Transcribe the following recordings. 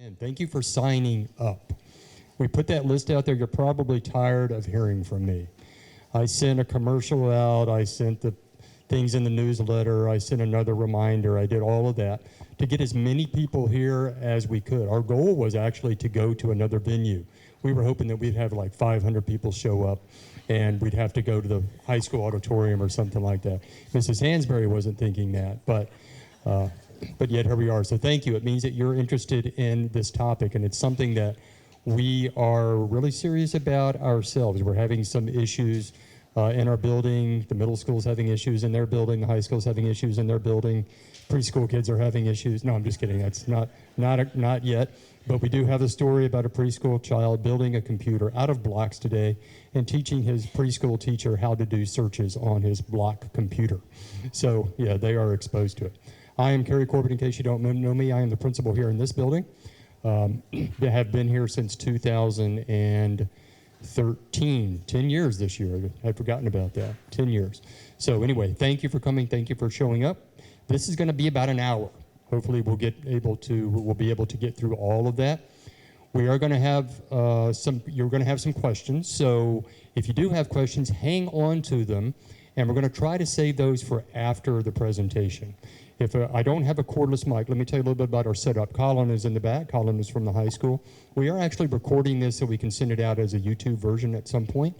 And thank you for signing up. We put that list out there. You're probably tired of hearing from me. I sent a commercial out. I sent the things in the newsletter. I sent another reminder. I did all of that to get as many people here as we could. Our goal was actually to go to another venue. We were hoping that we'd have like 500 people show up and we'd have to go to the high school auditorium or something like that. Mrs. Hansberry wasn't thinking that, but yet here we are. So thank you. It means that you're interested in this topic, and it's something that we are really serious about ourselves. We're having some issues in our building. The middle school's having issues in their building. The high school's having issues in their building. Preschool kids are having issues. No, I'm just kidding. That's not yet. But we do have a story about a preschool child building a computer out of blocks today and teaching his preschool teacher how to do searches on his block computer. So, yeah, they are exposed to it. I am Kerry Corbett, in case you don't know me. I am the principal here in this building. I have been here since 2013, 10 years this year. I'd forgotten about that, 10 years. So anyway, thank you for coming. Thank you for showing up. This is going to be about an hour. Hopefully we'll be able to get through all of that. We are going to have you're going to have some questions. So if you do have questions, hang on to them. And we're going to try to save those for after the presentation. If I don't have a cordless mic, let me tell you a little bit about our setup. Colin is in the back. Colin is from the high school. We are actually recording this so we can send it out as a YouTube version at some point.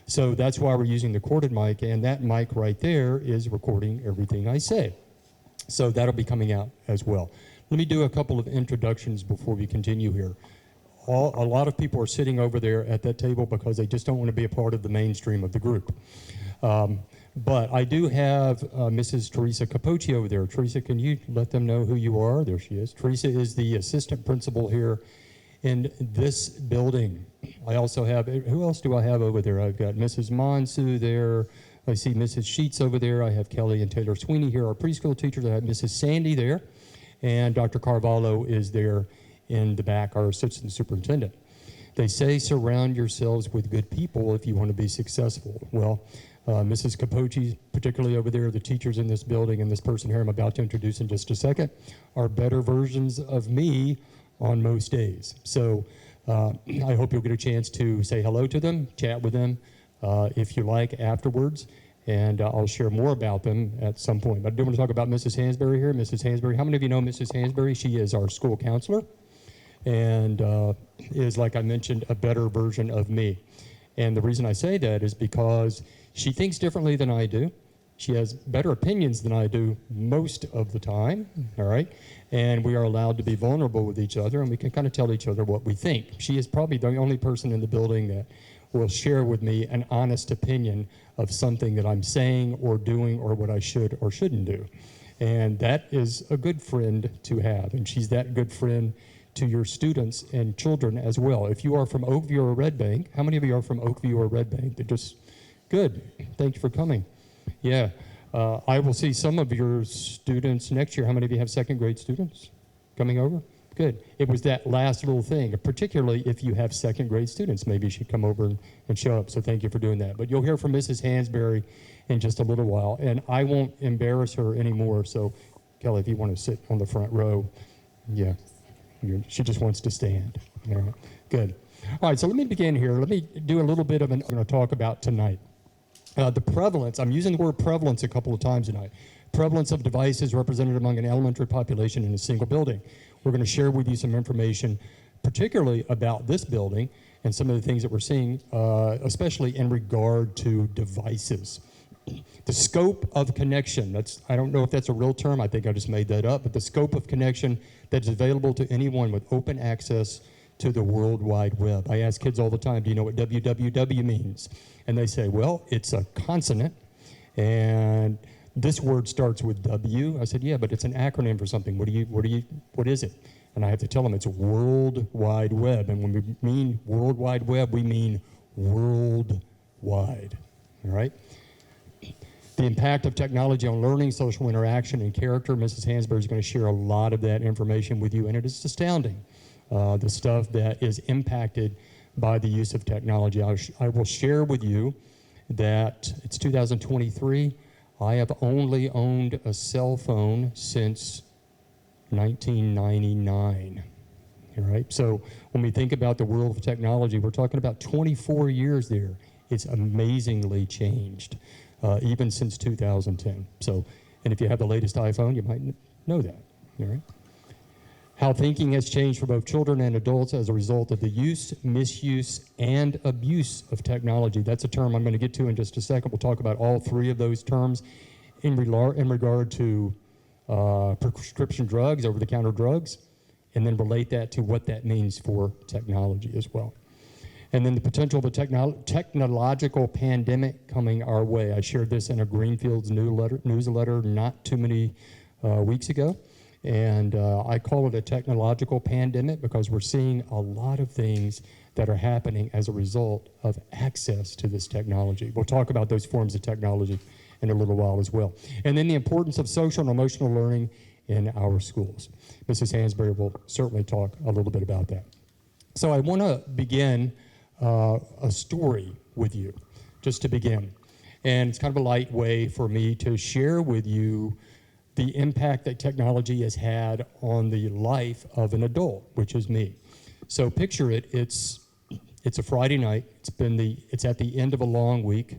So that's why we're using the corded mic, and that mic right there is recording everything I say. So that'll be coming out as well. Let me do a couple of introductions before we continue here. A lot of people are sitting over there at that table because they just don't want to be a part of the mainstream of the group. But I do have Mrs. Teresa Capocci over there. Teresa, can you let them know who you are? There she is. Teresa is the assistant principal here in this building. I also have, who else do I have over there? I've got Mrs. Monsu there. I see Mrs. Sheets over there. I have Kelly and Taylor Sweeney here, our preschool teachers. I have Mrs. Sandy there. And Dr. Carvalho is there in the back, our assistant superintendent. They say surround yourselves with good people if you want to be successful. Well, Mrs. Capocci, particularly over there, the teachers in this building, and this person here I'm about to introduce in just a second, are better versions of me on most days. So I hope you'll get a chance to say hello to them, chat with them if you like afterwards, and I'll share more about them at some point. But I do want to talk about Mrs. Hansberry here. Mrs. Hansberry, how many of you know Mrs. Hansberry? She is our school counselor and is, like I mentioned, a better version of me. And the reason I say that is because she thinks differently than I do. She has better opinions than I do most of the time, all right? And we are allowed to be vulnerable with each other, and we can kind of tell each other what we think. She is probably the only person in the building that will share with me an honest opinion of something that I'm saying or doing or what I should or shouldn't do. And that is a good friend to have, and she's that good friend to your students and children as well. If you are from Oakview or Red Bank, how many of you are from Oakview or Red Bank? They're just good. Thank you for coming. Yeah, I will see some of your students next year. How many of you have second grade students coming over? Good. It was that last little thing, particularly if you have second grade students, maybe you should come over and show up. So thank you for doing that. But you'll hear from Mrs. Hansberry in just a little while, and I won't embarrass her anymore. So Kelly, if you want to sit on the front row, yeah. She just wants to stand. All right. Good. All right, so let me begin here. Let me do a little bit of I'm going to talk about tonight. The prevalence, I'm using the word prevalence a couple of times tonight. Prevalence of devices represented among an elementary population in a single building. We're going to share with you some information, particularly about this building and some of the things that we're seeing, especially in regard to devices. The scope of connection, I don't know if that's a real term, I think I just made that up, but the scope of connection that is available to anyone with open access to the World Wide Web. I ask kids all the time, do you know what www means? And they say, well, it's a consonant, and this word starts with W. I said, yeah, but it's an acronym for something. What is it? And I have to tell them it's World Wide Web, and when we mean World Wide Web, we mean worldwide, all right? The impact of technology on learning, social interaction, and character. Mrs. Hansberry is going to share a lot of that information with you, and it is astounding, the stuff that is impacted by the use of technology. I will share with you that it's 2023. I have only owned a cell phone since 1999. all right? So when we think about the world of technology, we're talking about 24 years there. It's amazingly changed, even since 2010. So, and if you have the latest iPhone, you might know that, all right? How thinking has changed for both children and adults as a result of the use, misuse, and abuse of technology. That's a term I'm going to get to in just a second. We'll talk about all three of those terms in regard to prescription drugs, over-the-counter drugs, and then relate that to what that means for technology as well. And then the potential of a technological pandemic coming our way. I shared this in a Greenfields newsletter not too many weeks ago. And I call it a technological pandemic because we're seeing a lot of things that are happening as a result of access to this technology. We'll talk about those forms of technology in a little while as well. And then the importance of social and emotional learning in our schools. Mrs. Hansberry will certainly talk a little bit about that. So I want to begin a story with you, just to begin. And it's kind of a light way for me to share with you the impact that technology has had on the life of an adult, which is me. So picture it, it's a Friday night, it's at the end of a long week.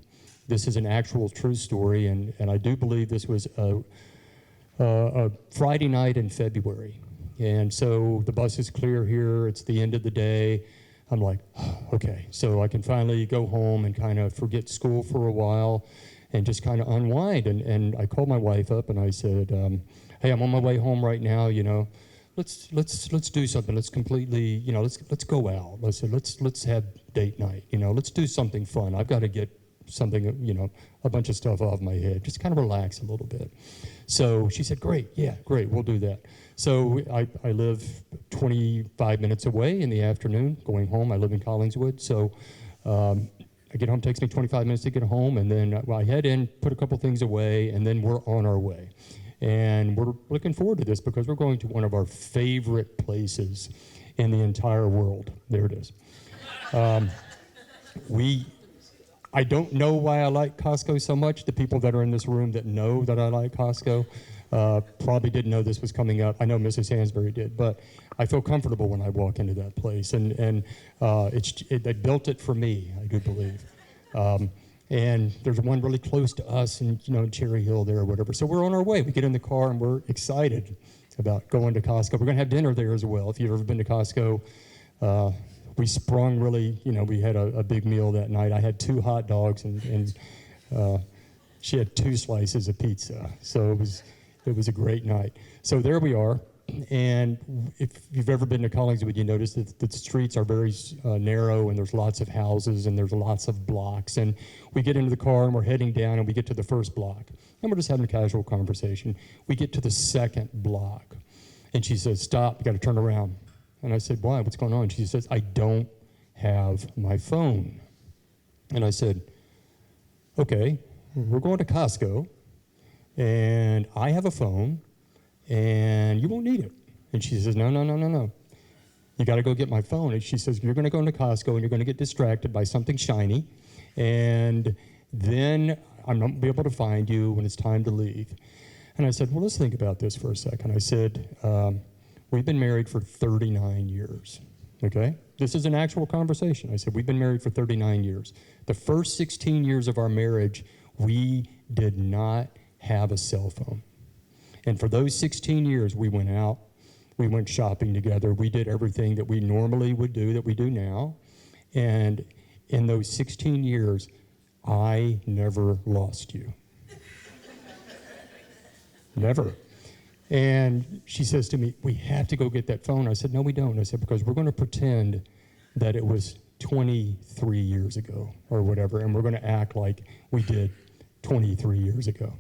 This is an actual true story, and I do believe this was a Friday night in February. And so the bus is clear here, it's the end of the day. I'm like, okay, so I can finally go home and kind of forget school for a while and just kind of unwind. And I called my wife up and I said, hey, I'm on my way home right now, you know, let's do something. Let's completely, you know, let's go out. Let's have date night, you know, let's do something fun. I've got to get something, you know, a bunch of stuff off my head, just kind of relax a little bit. So she said, great, we'll do that. So I live 25 minutes away in the afternoon, going home. I live in Collingswood, so I get home, takes me 25 minutes to get home, and then I head in, put a couple things away, and then we're on our way. And we're looking forward to this because we're going to one of our favorite places in the entire world. There it is. I don't know why I like Costco so much. The people that are in this room that know that I like Costco probably didn't know this was coming up. I know Mrs. Hansberry did, but I feel comfortable when I walk into that place. And they built it for me, I do believe. And there's one really close to us in, you know, Cherry Hill there or whatever. So we're on our way. We get in the car and we're excited about going to Costco. We're going to have dinner there as well. If you've ever been to Costco, we sprung really, you know, we had a big meal that night. I had 2 hot dogs and she had 2 slices of pizza. So it was a great night. So there we are. And if you've ever been to Collingswood, you notice that the streets are very narrow and there's lots of houses and there's lots of blocks. And we get into the car and we're heading down and we get to the first block. And we're just having a casual conversation. We get to the second block. And she says, stop, you got to turn around. And I said, why? What's going on? She says, I don't have my phone. And I said, okay, we're going to Costco, and I have a phone, and you won't need it. And she says, no. You got to go get my phone. And she says, you're going to go into Costco, and you're going to get distracted by something shiny, and then I'm not going to be able to find you when it's time to leave. And I said, well, let's think about this for a second. I said, we've been married for 39 years, okay? This is an actual conversation. I said, we've been married for 39 years. The first 16 years of our marriage, we did not have a cell phone. And for those 16 years, we went out, we went shopping together, we did everything that we normally would do, that we do now. And in those 16 years, I never lost you. Never. And she says to me, we have to go get that phone. I said, no, we don't. I said, because we're going to pretend that it was 23 years ago or whatever, and we're going to act like we did 23 years ago.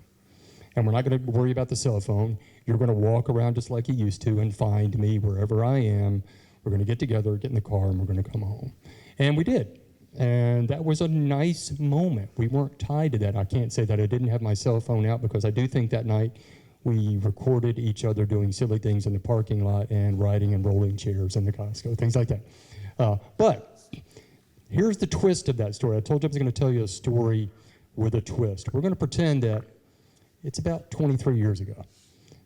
And we're not going to worry about the cell phone. You're going to walk around just like you used to and find me wherever I am. We're going to get together, get in the car, and we're going to come home. And we did. And that was a nice moment. We weren't tied to that. I can't say that I didn't have my cell phone out, because I do think that night we recorded each other doing silly things in the parking lot and riding and rolling chairs in the Costco, things like that. But here's the twist of that story. I told you I was going to tell you a story with a twist. We're going to pretend that it's about 23 years ago.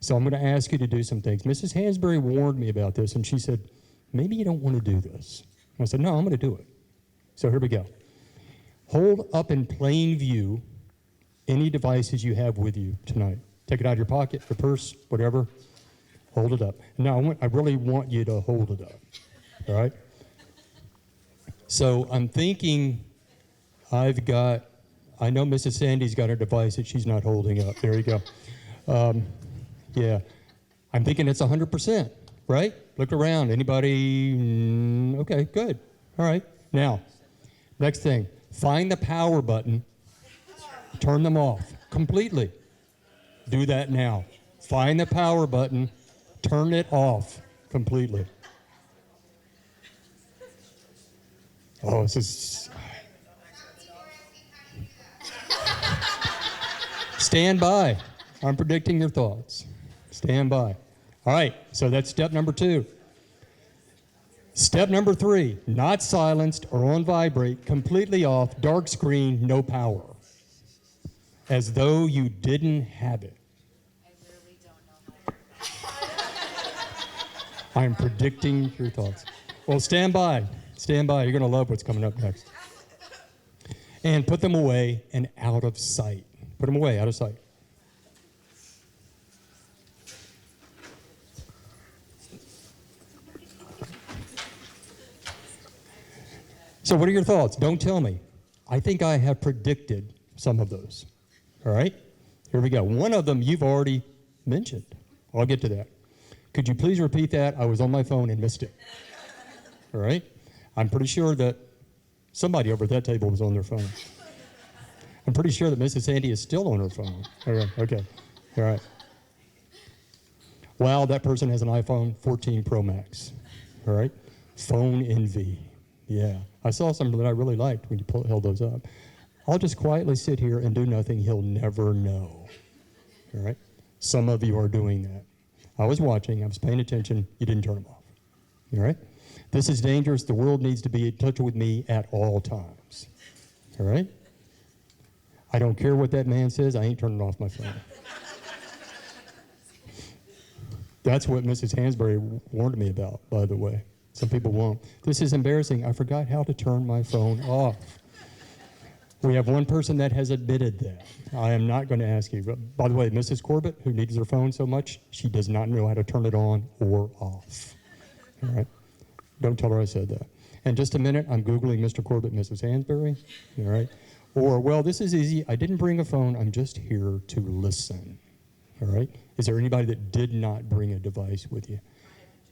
So I'm going to ask you to do some things. Mrs. Hansberry warned me about this, and she said, maybe you don't want to do this. I said, no, I'm going to do it. So here we go. Hold up in plain view any devices you have with you tonight. Take it out of your pocket, your purse, whatever. Hold it up. Now, I really want you to hold it up, all right? So I'm thinking I know Mrs. Sandy's got a device that she's not holding up. There you go. Yeah. I'm thinking it's 100%, right? Look around. Anybody? Okay, good. All right. Now, next thing. Find the power button. Turn them off completely. Do that now. Find the power button. Turn it off completely. Oh, this is... Stand by. I'm predicting your thoughts. Stand by. All right, so that's step number 2. Step number 3, not silenced or on vibrate, completely off, dark screen, no power. As though you didn't have it. I literally don't know how to. I'm predicting your thoughts. Well, stand by. Stand by. You're going to love what's coming up next. And put them away and out of sight. Put them away, out of sight. So what are your thoughts? Don't tell me. I think I have predicted some of those. All right? Here we go. One of them you've already mentioned. I'll get to that. Could you please repeat that? I was on my phone and missed it. All right? I'm pretty sure that somebody over at that table was on their phone. I'm pretty sure that Mrs. Sandy is still on her phone. All right, okay. All right. Wow, that person has an iPhone 14 Pro Max. All right? Phone envy. Yeah. I saw something that I really liked when you held those up. I'll just quietly sit here and do nothing. He'll never know. All right? Some of you are doing that. I was watching. I was paying attention. You didn't turn them off. All right? This is dangerous. The world needs to be in touch with me at all times. All right? I don't care what that man says. I ain't turning off my phone. That's what Mrs. Hansberry warned me about, by the way. Some people won't. This is embarrassing. I forgot how to turn my phone off. We have one person that has admitted that. I am not going to ask you. But by the way, Mrs. Corbett, who needs her phone so much, she does not know how to turn it on or off. All right? Don't tell her I said that. In just a minute, I'm Googling Mr. Corbett, Mrs. Hansberry. All right? Or, well, this is easy. I didn't bring a phone. I'm just here to listen. All right? Is there anybody that did not bring a device with you?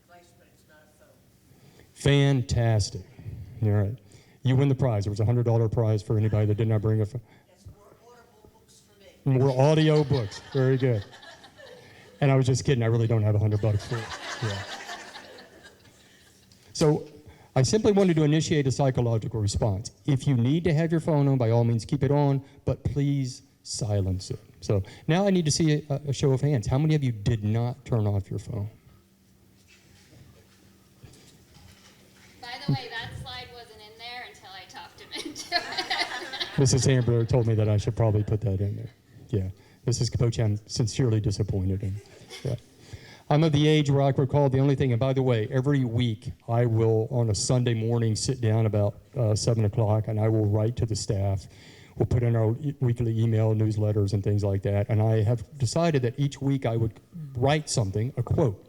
I have a device, but it's not a phone. Fantastic. All right. You win the prize. There was a $100 prize for anybody that did not bring a phone. That's more audible books for me. More audio books. Very good. And I was just kidding. I really don't have $100 for it. Yeah. So I simply wanted to initiate a psychological response. If you need to have your phone on, by all means, keep it on, but please silence it. So now I need to see a show of hands. How many of you did not turn off your phone? By the way, that slide wasn't in there until I talked him into it. Mrs. Amber told me that I should probably put that in there. Yeah. Mrs. Capoche, I'm sincerely disappointed in. Yeah. I'm of the age where I can recall the only thing, and by the way, every week I will, on a Sunday morning, sit down about 7 o'clock, and I will write to the staff. We'll put in our weekly email newsletters and things like that, and I have decided that each week I would write something, a quote.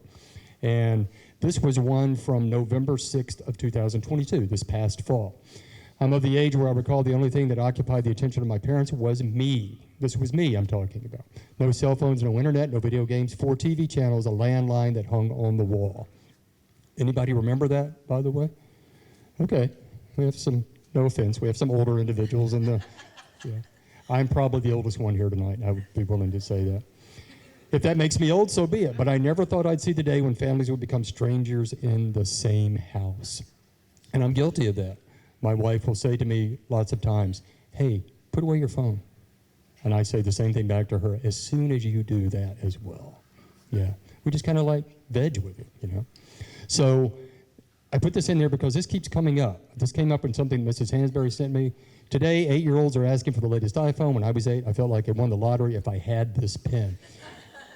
And this was one from November 6th of 2022, this past fall. I'm of the age where I recall the only thing that occupied the attention of my parents was me. This was me I'm talking about. No cell phones, no internet, no video games, 4 TV channels, a landline that hung on the wall. Anybody remember that, by the way? Okay, we have some, no offense, we have some older individuals in the, yeah. I'm probably the oldest one here tonight, I would be willing to say that. If that makes me old, so be it, but I never thought I'd see the day when families would become strangers in the same house. And I'm guilty of that. My wife will say to me lots of times, hey, put away your phone. And I say the same thing back to her, as soon as you do that as well. Yeah, we just kind of like veg with it, you know. So I put this in there because this keeps coming up. This came up in something Mrs. Hansberry sent me. Today, 8-year-olds are asking for the latest iPhone. When I was 8, I felt like I won the lottery if I had this pen.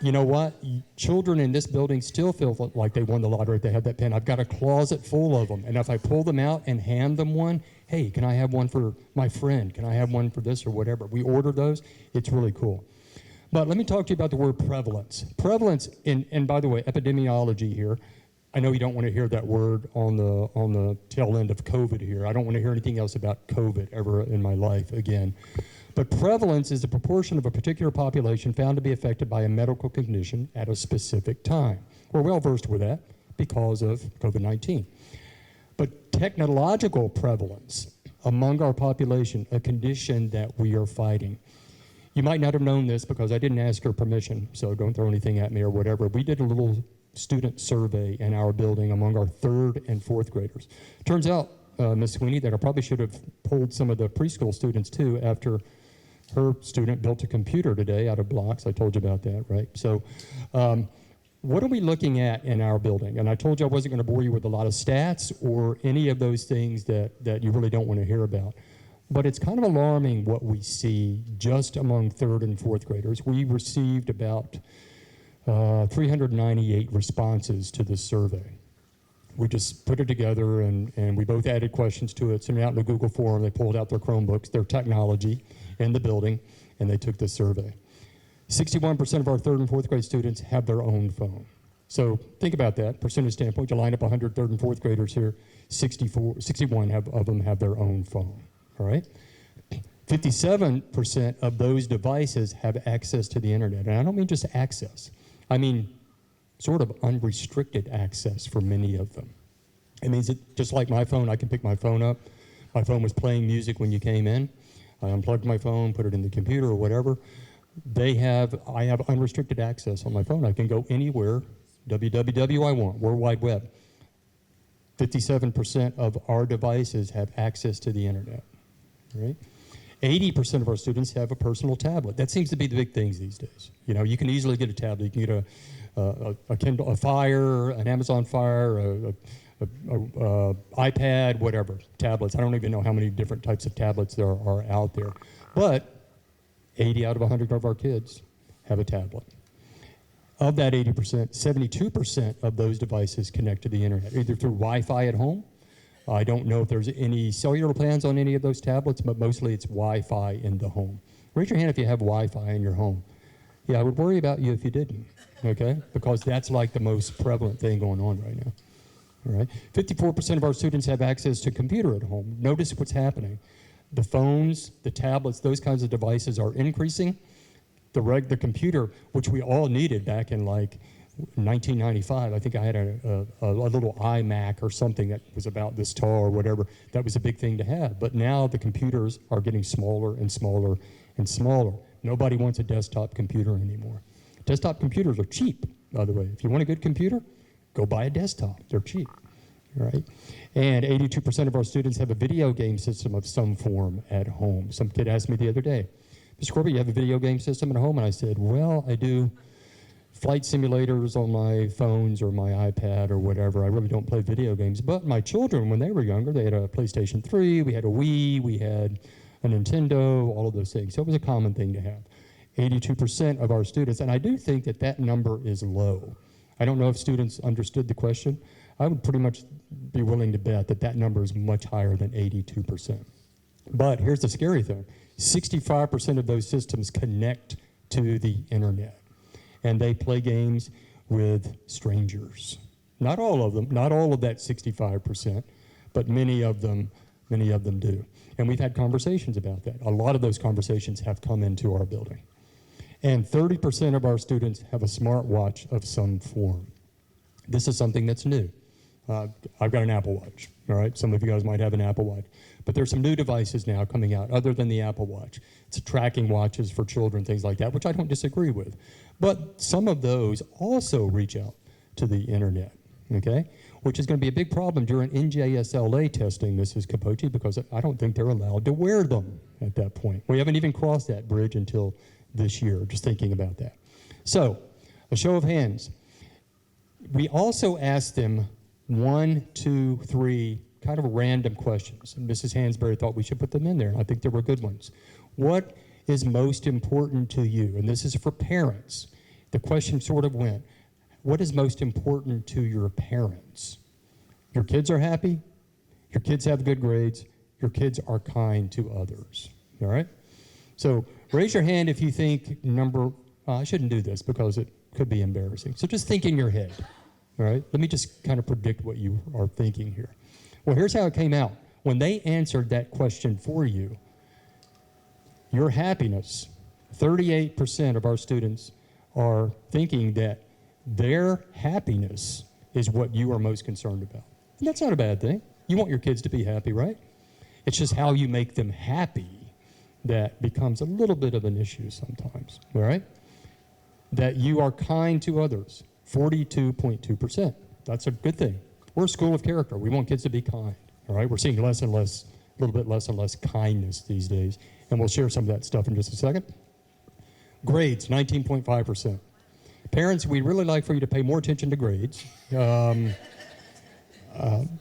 You know what? Children in this building still feel like they won the lottery if they have that pen. I've got a closet full of them. And if I pull them out and hand them one, hey, can I have one for my friend? Can I have one for this or whatever? We order those. It's really cool. But let me talk to you about the word prevalence. Prevalence, and by the way, epidemiology here. I know you don't want to hear that word on the tail end of COVID here. I don't want to hear anything else about COVID ever in my life again. But prevalence is the proportion of a particular population found to be affected by a medical condition at a specific time. We're well versed with that because of COVID-19. But technological prevalence among our population, a condition that we are fighting. You might not have known this because I didn't ask your permission, so don't throw anything at me or whatever. We did a little student survey in our building among our 3rd and 4th graders. Turns out, Ms. Sweeney, that I probably should have polled some of the preschool students too after her student built a computer today out of blocks. I told you about that, right? So what are we looking at in our building? And I told you I wasn't going to bore you with a lot of stats or any of those things that you really don't want to hear about. But it's kind of alarming what we see just among 3rd and 4th graders. We received about 398 responses to this survey. We just put it together and we both added questions to it, sent it out in a Google form. They pulled out their Chromebooks, their technology in the building, and they took the survey. 61% of our 3rd and 4th grade students have their own phone. So think about that, percentage standpoint. You line up 100 3rd and 4th graders here, 61 of them have their own phone, all right? 57% of those devices have access to the internet. And I don't mean just access. I mean sort of unrestricted access for many of them. It means that just like my phone, I can pick my phone up. My phone was playing music when you came in. I unplugged my phone, put it in the computer or whatever. I have unrestricted access on my phone. I can go anywhere, www I want, World Wide Web. 57% of our devices have access to the internet, right? 80% of our students have a personal tablet. That seems to be the big things these days. You know, you can easily get a tablet. You can get a Kindle, a Fire, an Amazon Fire, a iPad, whatever, tablets. I don't even know how many different types of tablets there are out there. But 80 out of 100 of our kids have a tablet. Of that 80%, 72% of those devices connect to the internet, either through Wi-Fi at home. I don't know if there's any cellular plans on any of those tablets, but mostly it's Wi-Fi in the home. Raise your hand if you have Wi-Fi in your home. Yeah, I would worry about you if you didn't, okay? Because that's like the most prevalent thing going on right now, all right? 54% of our students have access to a computer at home. Notice what's happening. The phones, the tablets, those kinds of devices are increasing. The computer, which we all needed back in like 1995, I think I had a little iMac or something that was about this tall or whatever. That was a big thing to have. But now the computers are getting smaller and smaller and smaller. Nobody wants a desktop computer anymore. Desktop computers are cheap, by the way. If you want a good computer, go buy a desktop. They're cheap, right? And 82% of our students have a video game system of some form at home. Some kid asked me the other day, Mr. Corbett, you have a video game system at home? And I said, well, I do flight simulators on my phones or my iPad or whatever. I really don't play video games. But my children, when they were younger, they had a PlayStation 3, we had a Wii, we had a Nintendo, all of those things. So it was a common thing to have. 82% of our students, and I do think that that number is low. I don't know if students understood the question. I would pretty much be willing to bet that that number is much higher than 82%. But here's the scary thing. 65% of those systems connect to the internet, and they play games with strangers. Not all of them, not all of that 65%, but many of them do. And we've had conversations about that. A lot of those conversations have come into our building. And 30% of our students have a smartwatch of some form. This is something that's new. I've got an Apple Watch, all right? Some of you guys might have an Apple Watch. But there's some new devices now coming out other than the Apple Watch. It's tracking watches for children, things like that, which I don't disagree with. But some of those also reach out to the internet, okay? Which is going to be a big problem during NJSLA testing, Mrs. Capote, because I don't think they're allowed to wear them at that point. We haven't even crossed that bridge until this year, just thinking about that. So, a show of hands. We also asked them 1, 2, 3 kind of random questions. And Mrs. Hansberry thought we should put them in there, and I think they were good ones. What is most important to you? And this is for parents. the question sort of went, what is most important to your parents? Your kids are happy, your kids have good grades, your kids are kind to others, all right? So raise your hand if you think I shouldn't do this because it could be embarrassing. So just think in your head, all right? Let me just kind of predict what you are thinking here. Well, here's how it came out. When they answered that question for you, your happiness, 38% of our students are thinking that their happiness is what you are most concerned about. And that's not a bad thing. You want your kids to be happy, right? It's just how you make them happy that becomes a little bit of an issue sometimes, all right? That you are kind to others, 42.2%. That's a good thing. We're a school of character. We want kids to be kind, all right? We're seeing less and less, a little bit less and less kindness these days, and we'll share some of that stuff in just a second. Grades, 19.5%. Parents, we'd really like for you to pay more attention to grades.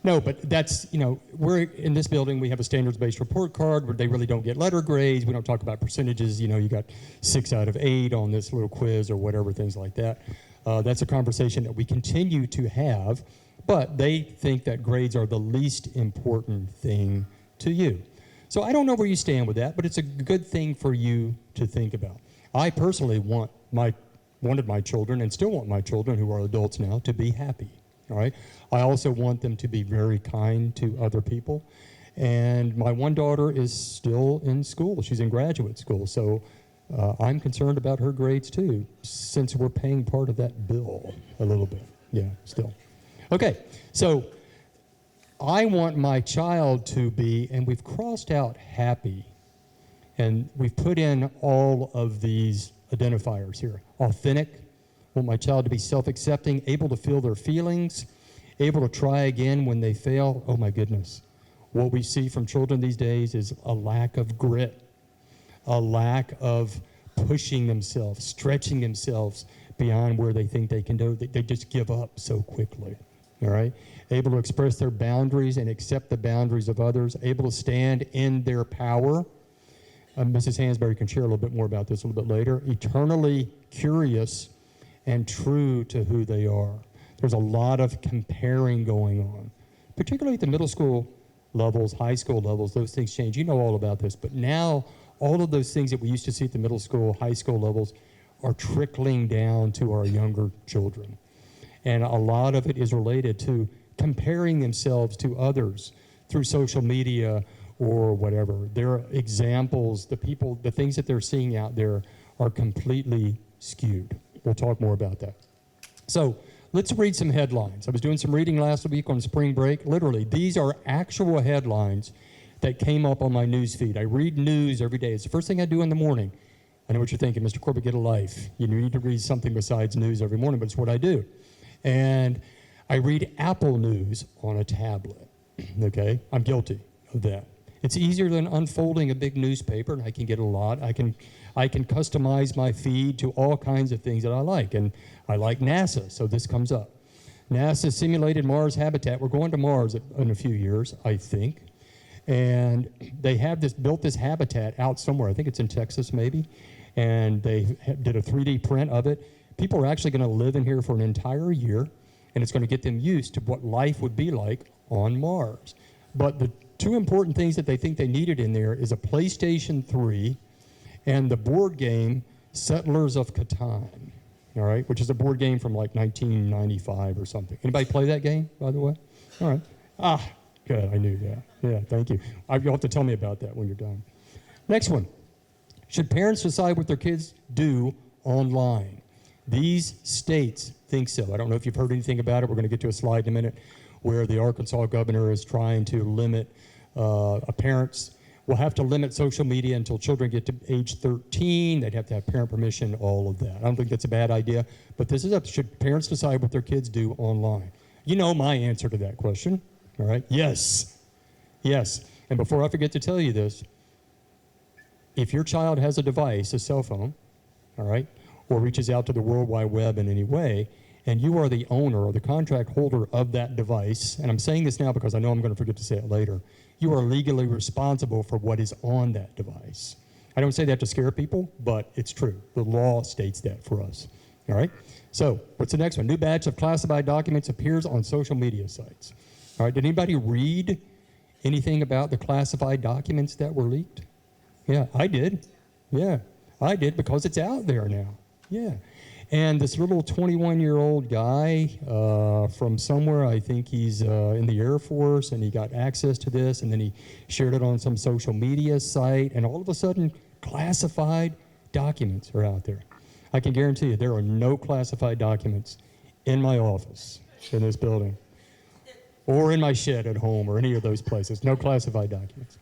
No, but that's, we're in this building, we have a standards-based report card where they really don't get letter grades. We don't talk about percentages. You got 6 out of 8 on this little quiz or whatever, things like that. That's a conversation that we continue to have, but they think that grades are the least important thing to you. So I don't know where you stand with that, but it's a good thing for you to think about. I personally wanted my children, and still want my children who are adults now, to be happy. All right. I also want them to be very kind to other people. And my one daughter is still in school. She's in graduate school. So I'm concerned about her grades too, since we're paying part of that bill a little bit. Yeah, still. Okay. So I want my child to be, and we've crossed out happy, and we've put in all of these identifiers here. Authentic. I want my child to be self-accepting, able to feel their feelings, able to try again when they fail. Oh my goodness. What we see from children these days is a lack of grit, a lack of pushing themselves, stretching themselves beyond where they think they can go. They just give up so quickly, all right? Able to express their boundaries and accept the boundaries of others, able to stand in their power. Mrs. Hansberry can share a little bit more about this a little bit later. Eternally curious and true to who they are. There's a lot of comparing going on, particularly at the middle school levels, high school levels. Those things change. You know all about this, but now all of those things that we used to see at the middle school, high school levels are trickling down to our younger children. And a lot of it is related to comparing themselves to others through social media or whatever. Their examples, the things that they're seeing out there are completely skewed. We'll talk more about that. So let's read some headlines. I was doing some reading last week on spring break. Literally, these are actual headlines that came up on my news feed. I read news every day. It's the first thing I do in the morning. I know what you're thinking, Mr. Corbett, get a life. You need to read something besides news every morning, but it's what I do. And I read Apple News on a tablet, okay? I'm guilty of that. It's easier than unfolding a big newspaper, and I can get a lot. I can customize my feed to all kinds of things that I like, and I like NASA, so this comes up. NASA simulated Mars habitat. We're going to Mars in a few years, I think, and they have built this habitat out somewhere. I think it's in Texas, maybe, and they did a 3D print of it. People are actually going to live in here for an entire year, and it's going to get them used to what life would be like on Mars. But the two important things that they think they needed in there is a PlayStation 3 and the board game Settlers of Catan, all right, which is a board game from like 1995 or something. Anybody play that game, by the way? All right. Good, I knew that. Yeah, thank you. You'll have to tell me about that when you're done. Next one. Should parents decide what their kids do online? These states think so. I don't know if you've heard anything about it. We're going to get to a slide in a minute where the Arkansas governor is trying to limit parents will have to limit social media until children get to age 13. They'd have to have parent permission, all of that. I don't think that's a bad idea, but this is up. Should parents decide what their kids do online? You know my answer to that question, all right? Yes. Yes. And before I forget to tell you this, if your child has a device, a cell phone, all right, or reaches out to the World Wide Web in any way, and you are the owner or the contract holder of that device, and I'm saying this now because I know I'm going to forget to say it later, you are legally responsible for what is on that device. I don't say that to scare people, but it's true. The law states that for us, All right? So what's the next one? New batch of classified documents appears on social media sites. All right, did anybody read anything about the classified documents that were leaked? Yeah, I did. Yeah, I did because it's out there now. Yeah. And this little 21-year-old guy from somewhere, I think he's in the Air Force, and he got access to this, and then he shared it on some social media site, and all of a sudden, classified documents are out there. I can guarantee you there are no classified documents in my office in this building, or in my shed at home, or any of those places. No classified documents.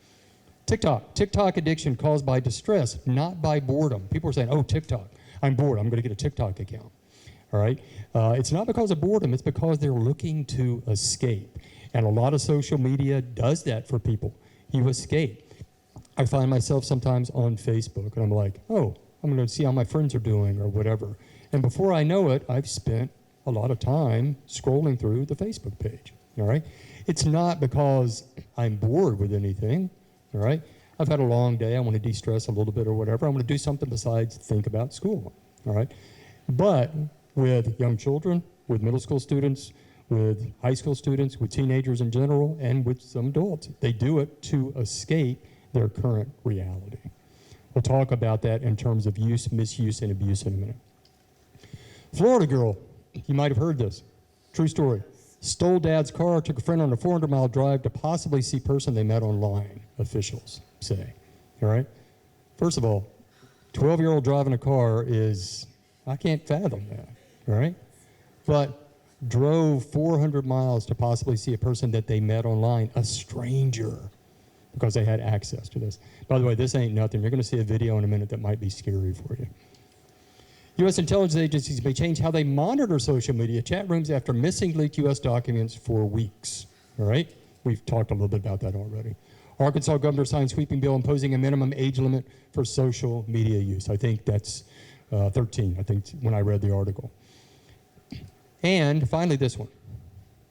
TikTok addiction caused by distress, not by boredom. People are saying, oh, TikTok. I'm bored. I'm going to get a TikTok account. All right? It's not because of boredom. It's because they're looking to escape. And a lot of social media does that for people. You escape. I find myself sometimes on Facebook, and I'm like, oh, I'm going to see how my friends are doing or whatever. And before I know it, I've spent a lot of time scrolling through the Facebook page. All right? It's not because I'm bored with anything. All right? I've had a long day. I want to de-stress a little bit or whatever. I want to do something besides think about school. All right? But with young children, with middle school students, with high school students, with teenagers in general, and with some adults, they do it to escape their current reality. We'll talk about that in terms of use, misuse, and abuse in a minute. Florida girl, you might have heard this. True story. Stole dad's car, took a friend on a 400-mile drive to possibly see person they met online, officials say. All right? First of all, 12-year-old driving a car is, I can't fathom that. All right? But drove 400 miles to possibly see a person that they met online, a stranger, because they had access to this. By the way, this ain't nothing. You're going to see a video in a minute that might be scary for you. U.S. intelligence agencies may change how they monitor social media chat rooms after missing leaked U.S. documents for weeks. All right? We've talked a little bit about that already. Arkansas governor signed sweeping bill imposing a minimum age limit for social media use. I think that's 13, I think, when I read the article. And finally, this one.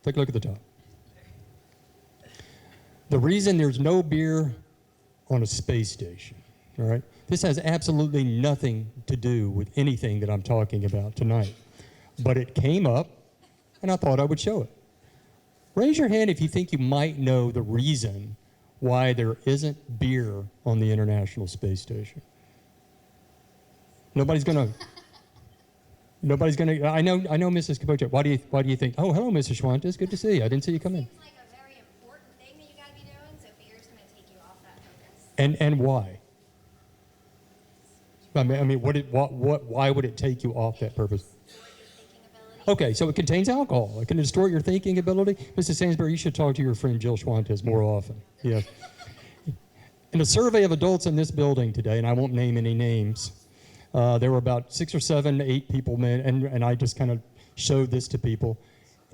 Take a look at the top. The reason there's no beer on a space station, all right? This has absolutely nothing to do with anything that I'm talking about tonight. But it came up, and I thought I would show it. Raise your hand if you think you might know the reason why there isn't beer on the International Space Station. Nobody's gonna, I know Mrs. Kapocha. Why do you think, oh, hello, Mrs. Schwantes, good to see you. I didn't see you come in. Seems like a very important thing that you got to be doing, so beer's going to take you off that focus. And why? Why would it take you off that purpose? Distort your thinking ability. Okay, so it contains alcohol. It can distort your thinking ability. Mrs. Sainsbury, you should talk to your friend Jill Schwantes more often. Yes. In a survey of adults in this building today, and I won't name any names, there were about 6 or 7, 8 people, and I just kind of showed this to people,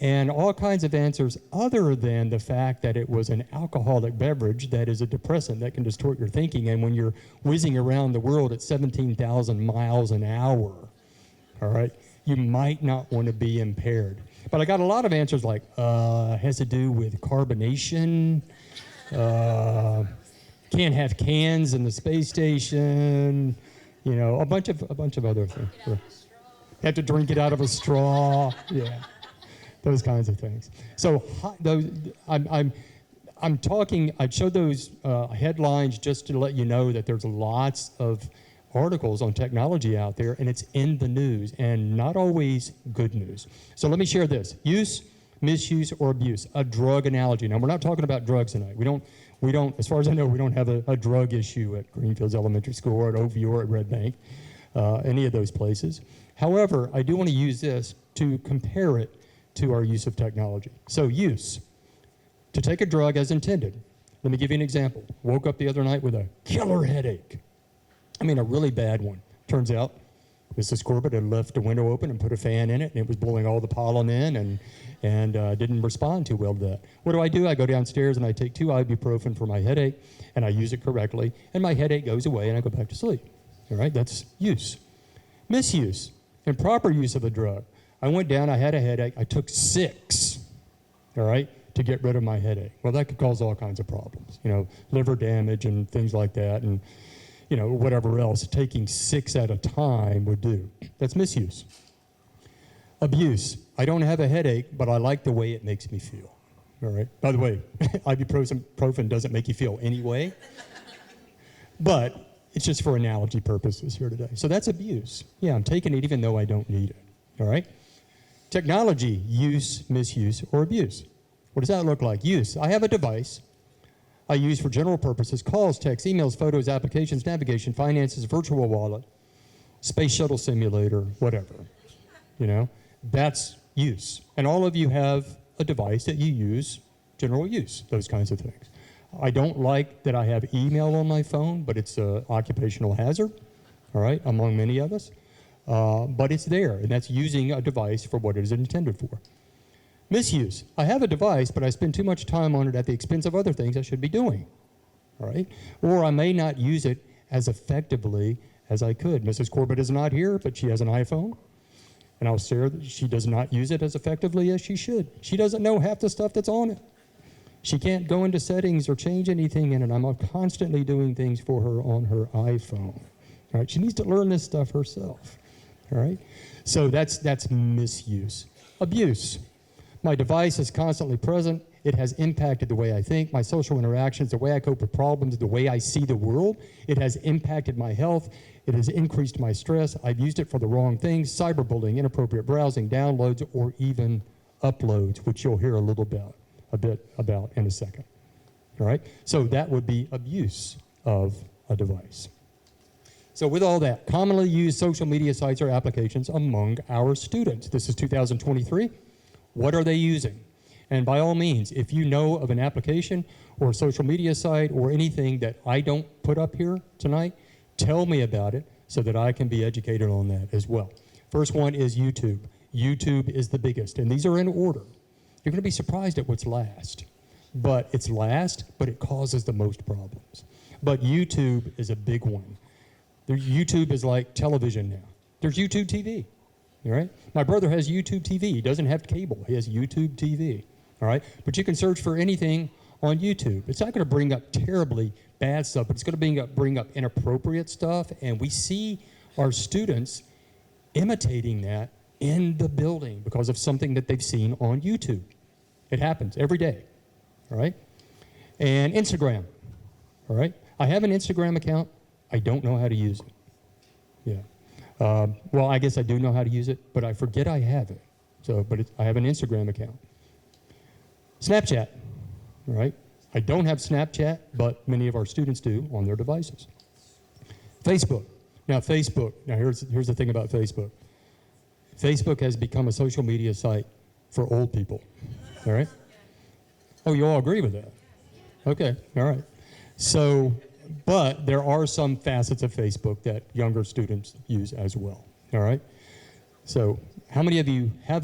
and all kinds of answers other than the fact that it was an alcoholic beverage that is a depressant that can distort your thinking, and when you're whizzing around the world at 17,000 miles an hour, all right, you might not want to be impaired. But I got a lot of answers like, has to do with carbonation, can't have cans in the space station, you know, a bunch of other things. Have to drink it out of a straw, yeah. Those kinds of things. So I'm talking, I showed those headlines just to let you know that there's lots of articles on technology out there, and it's in the news, and not always good news. So let me share this. Use, misuse, or abuse, a drug analogy. Now, we're not talking about drugs tonight. We don't, as far as I know, we don't have a drug issue at Greenfields Elementary School or at Oakview or at Red Bank, any of those places. However, I do want to use this to compare it to our use of technology. So use, to take a drug as intended. Let me give you an example. Woke up the other night with a killer headache. I mean, a really bad one. Turns out Mrs. Corbett had left the window open and put a fan in it, and it was blowing all the pollen in and didn't respond too well to that. What do? I go downstairs and I take 2 ibuprofen for my headache, and I use it correctly, and my headache goes away and I go back to sleep. All right, that's use. Misuse, improper use of a drug. I went down, I had a headache, I took 6, all right, to get rid of my headache. Well, that could cause all kinds of problems, you know, liver damage and things like that, and, you know, whatever else. Taking 6 at a time would do. That's misuse. Abuse. I don't have a headache, but I like the way it makes me feel. All right. By the way, ibuprofen doesn't make you feel anyway, but it's just for analogy purposes here today. So that's abuse. Yeah, I'm taking it even though I don't need it. All right. Technology use, misuse, or abuse. What does that look like? Use. I have a device I use for general purposes: calls, texts, emails, photos, applications, navigation, finances, virtual wallet, space shuttle simulator, whatever. You know, that's use. And all of you have a device that you use, general use, those kinds of things. I don't like that I have email on my phone, but it's an occupational hazard, all right, among many of us. But it's there, and that's using a device for what it is intended for. Misuse. I have a device, but I spend too much time on it at the expense of other things I should be doing, all right? Or I may not use it as effectively as I could. Mrs. Corbett is not here, but she has an iPhone, and I'll share that she does not use it as effectively as she should. She doesn't know half the stuff that's on it. She can't go into settings or change anything in it. I'm constantly doing things for her on her iPhone, all right? She needs to learn this stuff herself, all right? So that's misuse. Abuse. My device is constantly present. It has impacted the way I think, my social interactions, the way I cope with problems, the way I see the world. It has impacted my health. It has increased my stress. I've used it for the wrong things: cyberbullying, inappropriate browsing, downloads, or even uploads, which you'll hear a bit about in a second. All right? So that would be abuse of a device. So with all that, commonly used social media sites or applications among our students. This is 2023. What are they using? And by all means, if you know of an application or a social media site or anything that I don't put up here tonight, tell me about it so that I can be educated on that as well. First one is YouTube. YouTube is the biggest, and these are in order. You're going to be surprised at what's last. But it's last, but it causes the most problems. But YouTube is a big one. YouTube is like television now. There's YouTube TV. All right? My brother has YouTube TV. He doesn't have cable. He has YouTube TV. All right? But you can search for anything on YouTube. It's not going to bring up terribly bad stuff, but it's going to bring up inappropriate stuff. And we see our students imitating that in the building because of something that they've seen on YouTube. It happens every day. All right? And Instagram. All right? I have an Instagram account. I don't know how to use it. Yeah. Well, I guess I do know how to use it, but I forget I have it. So, I have an Instagram account. Snapchat, all right? I don't have Snapchat, but many of our students do on their devices. Facebook. Now, here's the thing about Facebook. Facebook has become a social media site for old people, all right? Oh, you all agree with that? Okay, all right. So, but there are some facets of Facebook that younger students use as well, all right? So how many of you have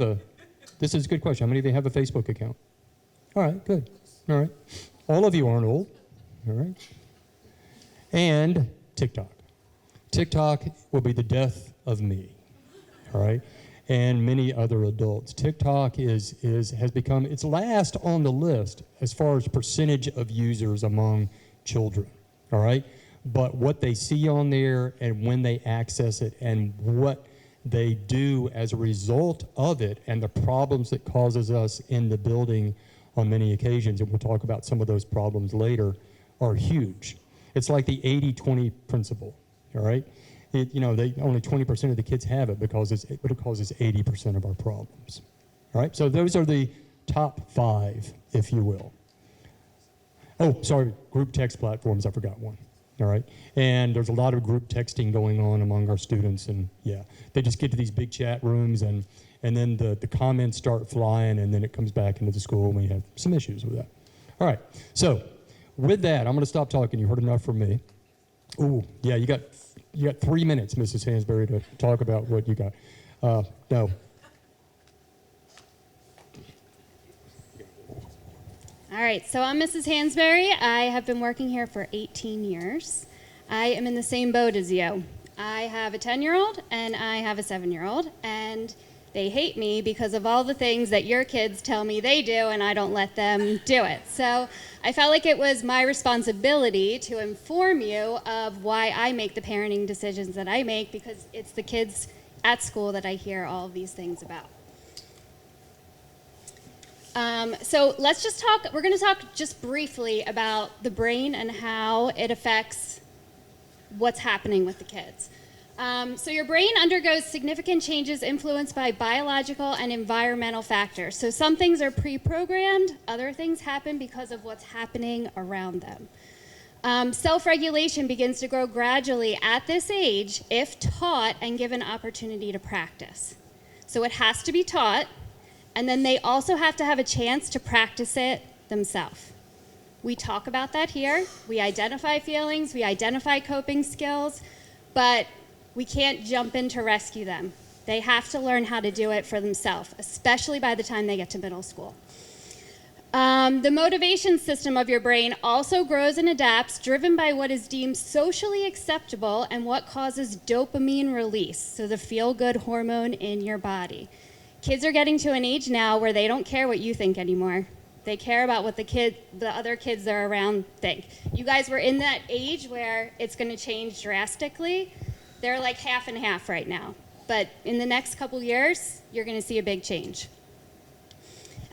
this is a good question, how many of you have a Facebook account? All right, good, all right. All of you aren't old, all right? And TikTok. TikTok will be the death of me, all right? And many other adults. TikTok has become, it's last on the list as far as percentage of users among children. All right? But what they see on there and when they access it and what they do as a result of it and the problems it causes us in the building on many occasions, and we'll talk about some of those problems later, are huge. It's like the 80-20 principle, all right? Only 20% of the kids have it because it causes 80% of our problems. All right? So those are the top 5, if you will. Oh, sorry, group text platforms, I forgot one, all right? And there's a lot of group texting going on among our students, and yeah, they just get to these big chat rooms, and then the comments start flying, and then it comes back into the school, and we have some issues with that. All right, so with that, I'm going to stop talking. You heard enough from me. Ooh, yeah, you got 3 minutes, Mrs. Hansberry, to talk about what you got. No. All right, so I'm Mrs. Hansberry. I have been working here for 18 years. I am in the same boat as you. I have a 10-year-old and I have a 7-year-old, and they hate me because of all the things that your kids tell me they do and I don't let them do it. So I felt like it was my responsibility to inform you of why I make the parenting decisions that I make, because it's the kids at school that I hear all of these things about. So let's just talk, we're gonna talk just briefly about the brain and how it affects what's happening with the kids. So your brain undergoes significant changes influenced by biological and environmental factors. So some things are pre-programmed, other things happen because of what's happening around them. Self-regulation begins to grow gradually at this age if taught and given opportunity to practice. So it has to be taught, and then they also have to have a chance to practice it themselves. We talk about that here. We identify feelings, we identify coping skills, but we can't jump in to rescue them. They have to learn how to do it for themselves, especially by the time they get to middle school. The motivation system of your brain also grows and adapts, driven by what is deemed socially acceptable and what causes dopamine release, so the feel-good hormone in your body. Kids are getting to an age now where they don't care what you think anymore. They care about what the other kids they're around think. You guys were in that age where it's going to change drastically. They're like half and half right now. But in the next couple years, you're going to see a big change.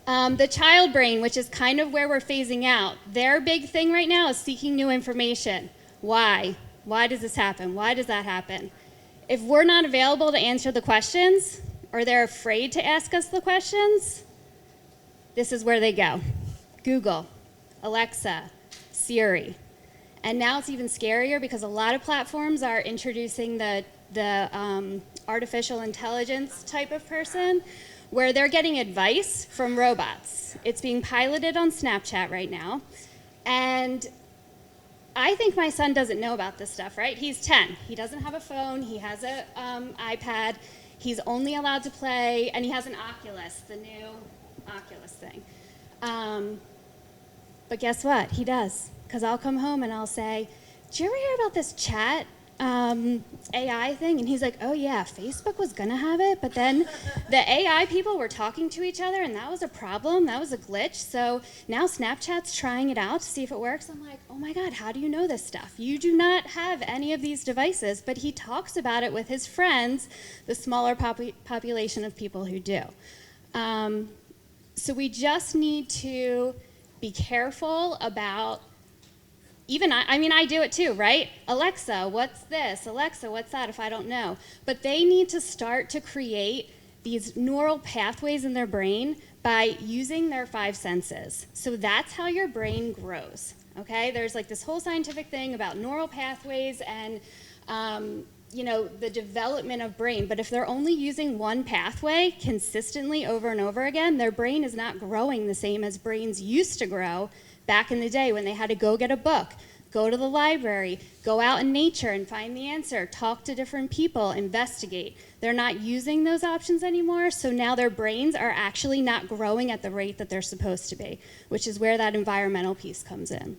The child brain, which is kind of where we're phasing out, their big thing right now is seeking new information. Why? Why does this happen? Why does that happen? If we're not available to answer the questions, or they're afraid to ask us the questions, this is where they go. Google, Alexa, Siri. And now it's even scarier because a lot of platforms are introducing the artificial intelligence type of person where they're getting advice from robots. It's being piloted on Snapchat right now. And I think my son doesn't know about this stuff, right? He's 10. He doesn't have a phone. He has an iPad. He's only allowed to play, and he has an Oculus, the new Oculus thing. But guess what? He does. Because I'll come home and I'll say, did you ever hear about this chat AI thing? And he's like, oh yeah, Facebook was gonna have it, but then the AI people were talking to each other and that was a problem, that was a glitch, so now Snapchat's trying it out to see if it works. I'm like, oh my God, how do you know this stuff? You do not have any of these devices, but he talks about it with his friends, the smaller population of people who do. So we just need to be careful about, even I do it too, right? Alexa, what's this? Alexa, what's that if I don't know? But they need to start to create these neural pathways in their brain by using their 5 senses. So that's how your brain grows, okay? There's like this whole scientific thing about neural pathways and the development of brain. But if they're only using one pathway consistently over and over again, their brain is not growing the same as brains used to grow back in the day when they had to go get a book, go to the library, go out in nature and find the answer, talk to different people, investigate. They're not using those options anymore, so now their brains are actually not growing at the rate that they're supposed to be, which is where that environmental piece comes in.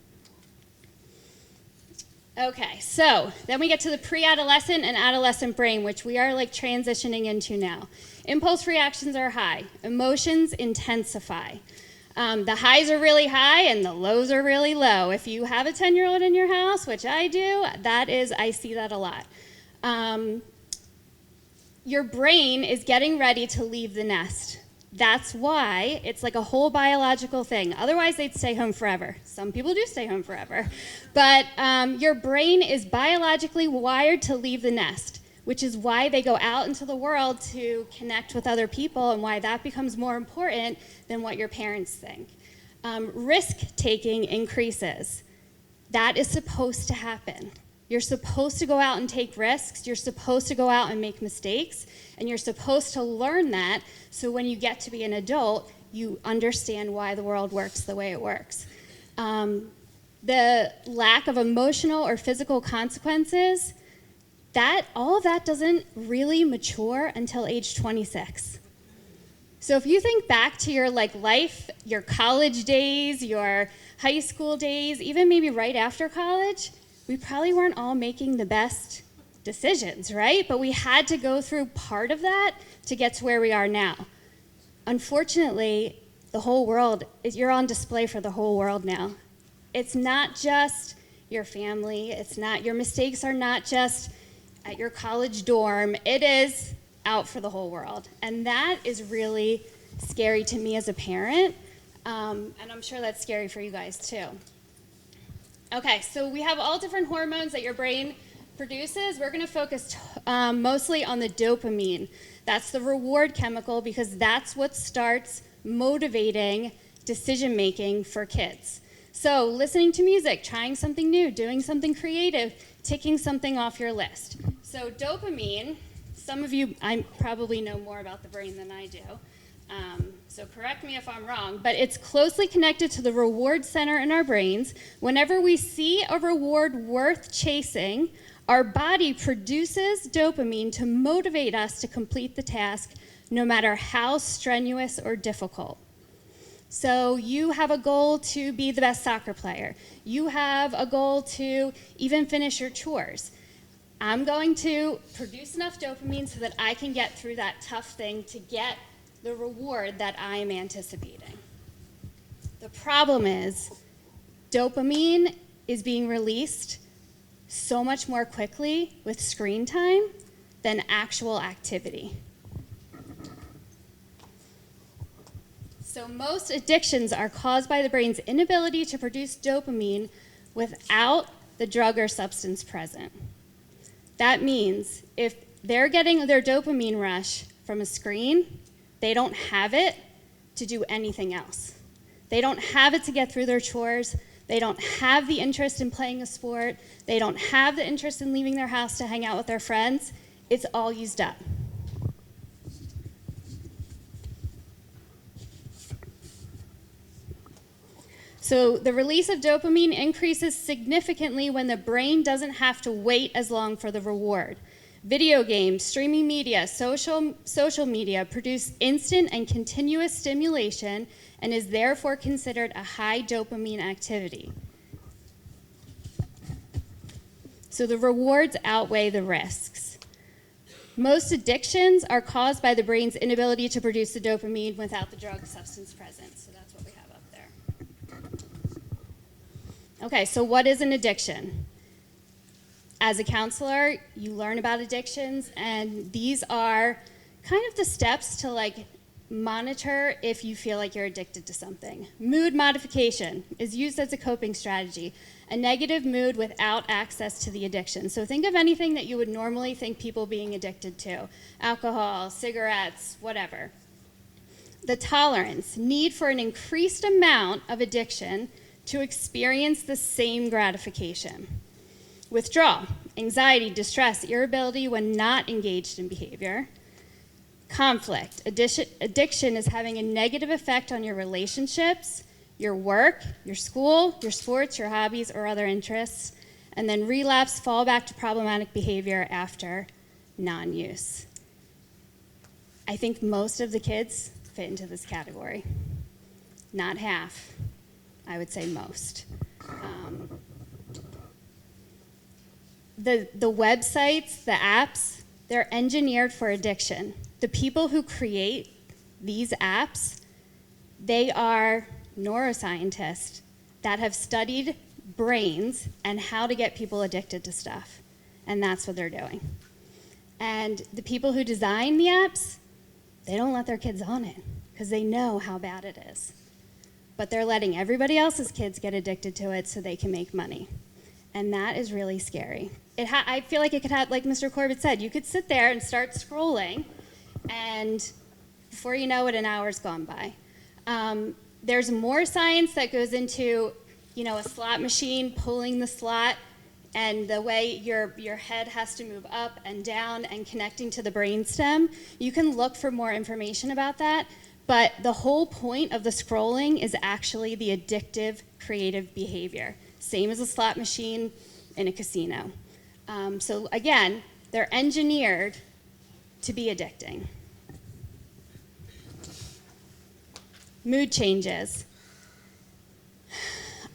Okay, so then we get to the pre-adolescent and adolescent brain, which we are like transitioning into now. Impulse reactions are high, emotions intensify. The highs are really high and the lows are really low. If you have a 10-year-old in your house, which I do, I see that a lot. Your brain is getting ready to leave the nest. That's why it's like a whole biological thing. Otherwise, they'd stay home forever. Some people do stay home forever. But your brain is biologically wired to leave the nest, which is why they go out into the world to connect with other people and why that becomes more important than what your parents think. Risk-taking increases. That is supposed to happen. You're supposed to go out and take risks. You're supposed to go out and make mistakes. And you're supposed to learn that so when you get to be an adult, you understand why the world works the way it works. The lack of emotional or physical consequences, all of that doesn't really mature until age 26. So if you think back to your life, your college days, your high school days, even maybe right after college, we probably weren't all making the best decisions, right? But we had to go through part of that to get to where we are now. Unfortunately, the whole world, you're on display for the whole world now. It's not just your family. Your mistakes are not just at your college dorm. It is out for the whole world. And that is really scary to me as a parent And I'm sure that's scary for you guys too. Okay, so we have all different hormones that your brain produces. We're going to focus mostly on the dopamine. That's the reward chemical because that's what starts motivating decision making for kids. So listening to music, trying something new, doing something creative, ticking something off your list. So dopamine, some of you I probably know more about the brain than I do. So correct me if I'm wrong, but it's closely connected to the reward center in our brains. Whenever we see a reward worth chasing, our body produces dopamine to motivate us to complete the task, no matter how strenuous or difficult. So you have a goal to be the best soccer player. You have a goal to even finish your chores. I'm going to produce enough dopamine so that I can get through that tough thing to get the reward that I am anticipating. The problem is dopamine is being released so much more quickly with screen time than actual activity. So most addictions are caused by the brain's inability to produce dopamine without the drug or substance present. That means if they're getting their dopamine rush from a screen, they don't have it to do anything else. They don't have it to get through their chores. They don't have the interest in playing a sport. They don't have the interest in leaving their house to hang out with their friends. It's all used up. So the release of dopamine increases significantly when the brain doesn't have to wait as long for the reward. Video games, streaming media, social media produce instant and continuous stimulation and is therefore considered a high dopamine activity. So the rewards outweigh the risks. Most addictions are caused by the brain's inability to produce the dopamine without the drug substance present. So that's what we have up there. Okay, so what is an addiction? As a counselor, you learn about addictions, and these are kind of the steps to monitor if you feel like you're addicted to something. Mood modification is used as a coping strategy, a negative mood without access to the addiction. So think of anything that you would normally think people being addicted to: alcohol, cigarettes, whatever. The tolerance, need for an increased amount of addiction to experience the same gratification. Withdrawal, anxiety, distress, irritability when not engaged in behavior. Conflict, addiction is having a negative effect on your relationships, your work, your school, your sports, your hobbies, or other interests. And then relapse, fall back to problematic behavior after non-use. I think most of the kids fit into this category. Not half, I would say most. The websites, the apps, they're engineered for addiction. The people who create these apps, they are neuroscientists that have studied brains and how to get people addicted to stuff. And that's what they're doing. And the people who design the apps, they don't let their kids on it because they know how bad it is. But they're letting everybody else's kids get addicted to it so they can make money. And that is really scary. I feel like it could have, like Mr. Corbett said, you could sit there and start scrolling, and before you know it, an hour's gone by. There's more science that goes into, a slot machine pulling the slot and the way your head has to move up and down and connecting to the brainstem. You can look for more information about that, but the whole point of the scrolling is actually the addictive creative behavior. Same as a slot machine in a casino. So again, they're engineered to be addicting. Mood changes.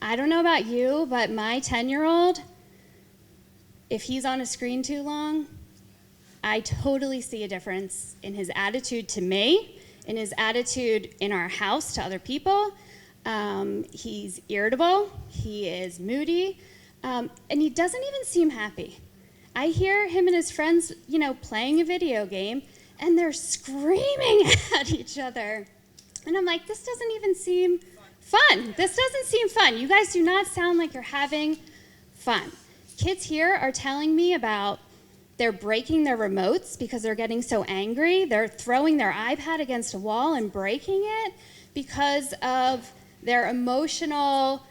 I don't know about you, but my 10-year-old, if he's on a screen too long, I totally see a difference in his attitude to me, in his attitude in our house to other people. He's irritable, he is moody, and he doesn't even seem happy. I hear him and his friends, playing a video game, and they're screaming at each other. And I'm like, this doesn't even seem fun. This doesn't seem fun. You guys do not sound like you're having fun. Kids here are telling me about they're breaking their remotes because they're getting so angry. They're throwing their iPad against a wall and breaking it because of their emotional,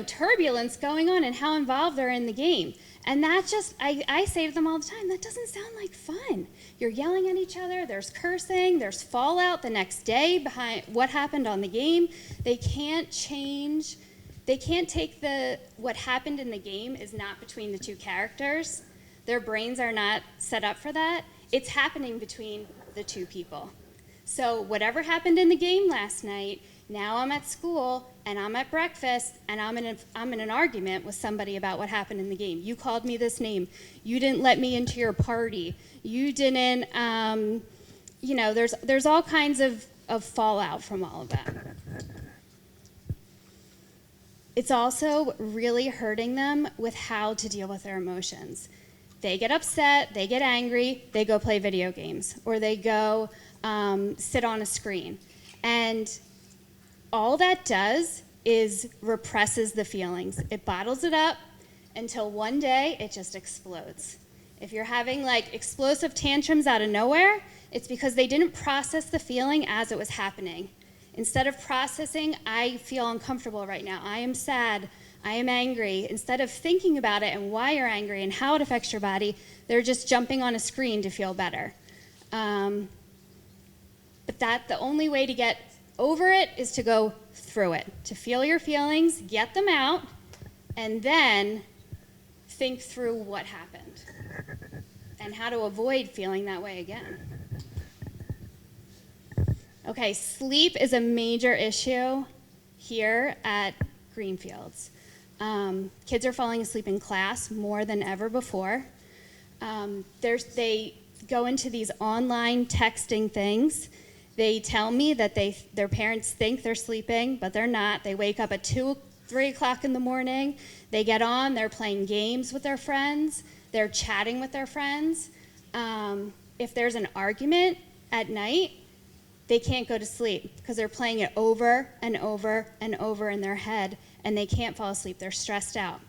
turbulence going on and how involved they're in the game. And that just, I say to them all the time, that doesn't sound like fun. You're yelling at each other, there's cursing, there's fallout the next day behind what happened on the game. They can't take what happened in the game is not between the two characters. Their brains are not set up for that. It's happening between the two people. So whatever happened in the game last night, now I'm at school and I'm at breakfast and I'm in an argument with somebody about what happened in the game. You called me this name. You didn't let me into your party. You didn't, there's all kinds of fallout from all of that. It's also really hurting them with how to deal with their emotions. They get upset, they get angry, they go play video games, or they go sit on a screen. And all that does is represses the feelings. It bottles it up until one day it just explodes. If you're having like explosive tantrums out of nowhere, it's because they didn't process the feeling as it was happening. Instead of processing, I feel uncomfortable right now, I am sad, I am angry. Instead of thinking about it and why you're angry and how it affects your body, they're just jumping on a screen to feel better. But the only way to get over it is to go through it, to feel your feelings, get them out, and then think through what happened and how to avoid feeling that way again. Okay, sleep is a major issue here at Greenfields. Kids are falling asleep in class more than ever before. They go into these online texting things. They tell me that their parents think they're sleeping, but they're not. They wake up at 2, 3 o'clock in the morning. They get on, they're playing games with their friends. They're chatting with their friends. If there's an argument at night, they can't go to sleep because they're playing it over and over and over in their head, and they can't fall asleep. They're stressed out.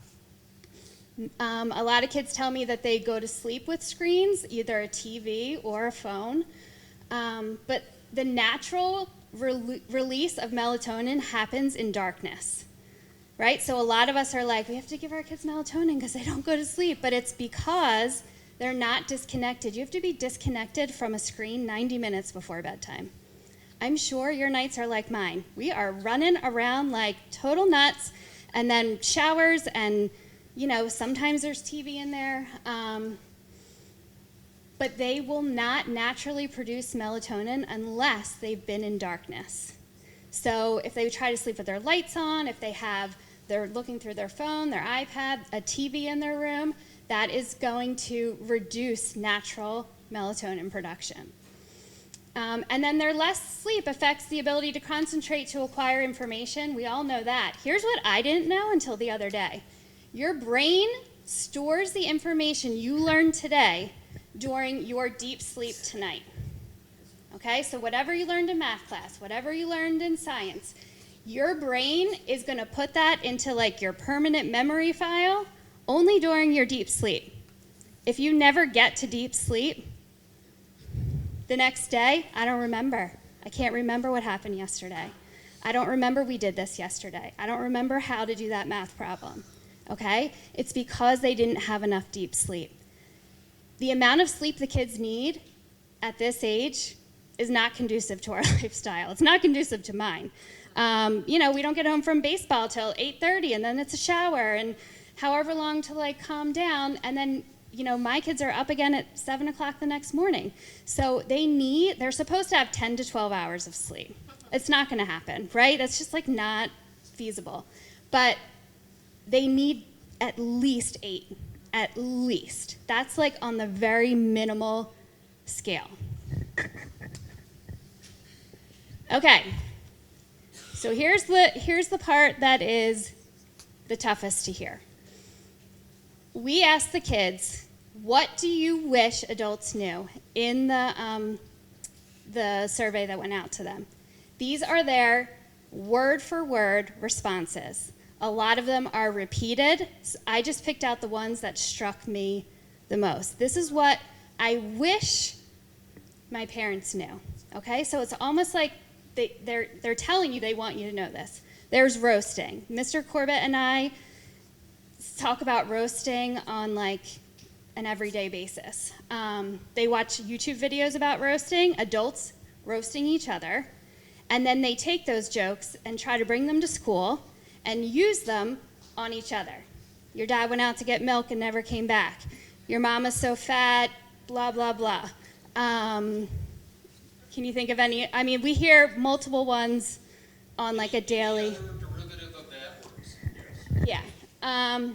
A lot of kids tell me that they go to sleep with screens, either a TV or a phone. But the natural release of melatonin happens in darkness, right? So a lot of us are like, we have to give our kids melatonin because they don't go to sleep, but it's because they're not disconnected. You have to be disconnected from a screen 90 minutes before bedtime. I'm sure your nights are like mine. We are running around like total nuts, and then showers, and sometimes there's TV in there. But they will not naturally produce melatonin unless they've been in darkness. So if they try to sleep with their lights on, if they're looking through their phone, their iPad, a TV in their room, that is going to reduce natural melatonin production. And then their less sleep affects the ability to concentrate to acquire information. We all know that. Here's what I didn't know until the other day. Your brain stores the information you learned today during your deep sleep tonight. Okay, so whatever you learned in math class, whatever you learned in science, your brain is going to put that into like your permanent memory file only during your deep sleep. If you never get to deep sleep, the next day, I don't remember. I can't remember what happened yesterday. I don't remember we did this yesterday. I don't remember how to do that math problem. Okay? It's because they didn't have enough deep sleep. The amount of sleep the kids need at this age is not conducive to our lifestyle. It's not conducive to mine. We don't get home from baseball till 8:30, and then it's a shower, and however long to like calm down, and then my kids are up again at 7 o'clock the next morning. So they're supposed to have 10 to 12 hours of sleep. It's not going to happen, right? That's just like not feasible. But they need at least 8. At least. That's like on the very minimal scale. Okay. So here's the part that is the toughest to hear. We asked the kids, what do you wish adults knew in the survey that went out to them? These are their word for word responses. A lot of them are repeated. I just picked out the ones that struck me the most. This is what I wish my parents knew. Okay, so it's almost like they're telling you they want you to know this. There's roasting. Mr. Corbett and I talk about roasting on like an everyday basis. They watch YouTube videos about roasting, adults roasting each other, and then they take those jokes and try to bring them to school and use them on each other. Your dad went out to get milk and never came back. Your mama's so fat, blah, blah, blah. Can you think of any? I mean, we hear multiple ones on like a daily. Any other derivative of that works, yes. Yeah.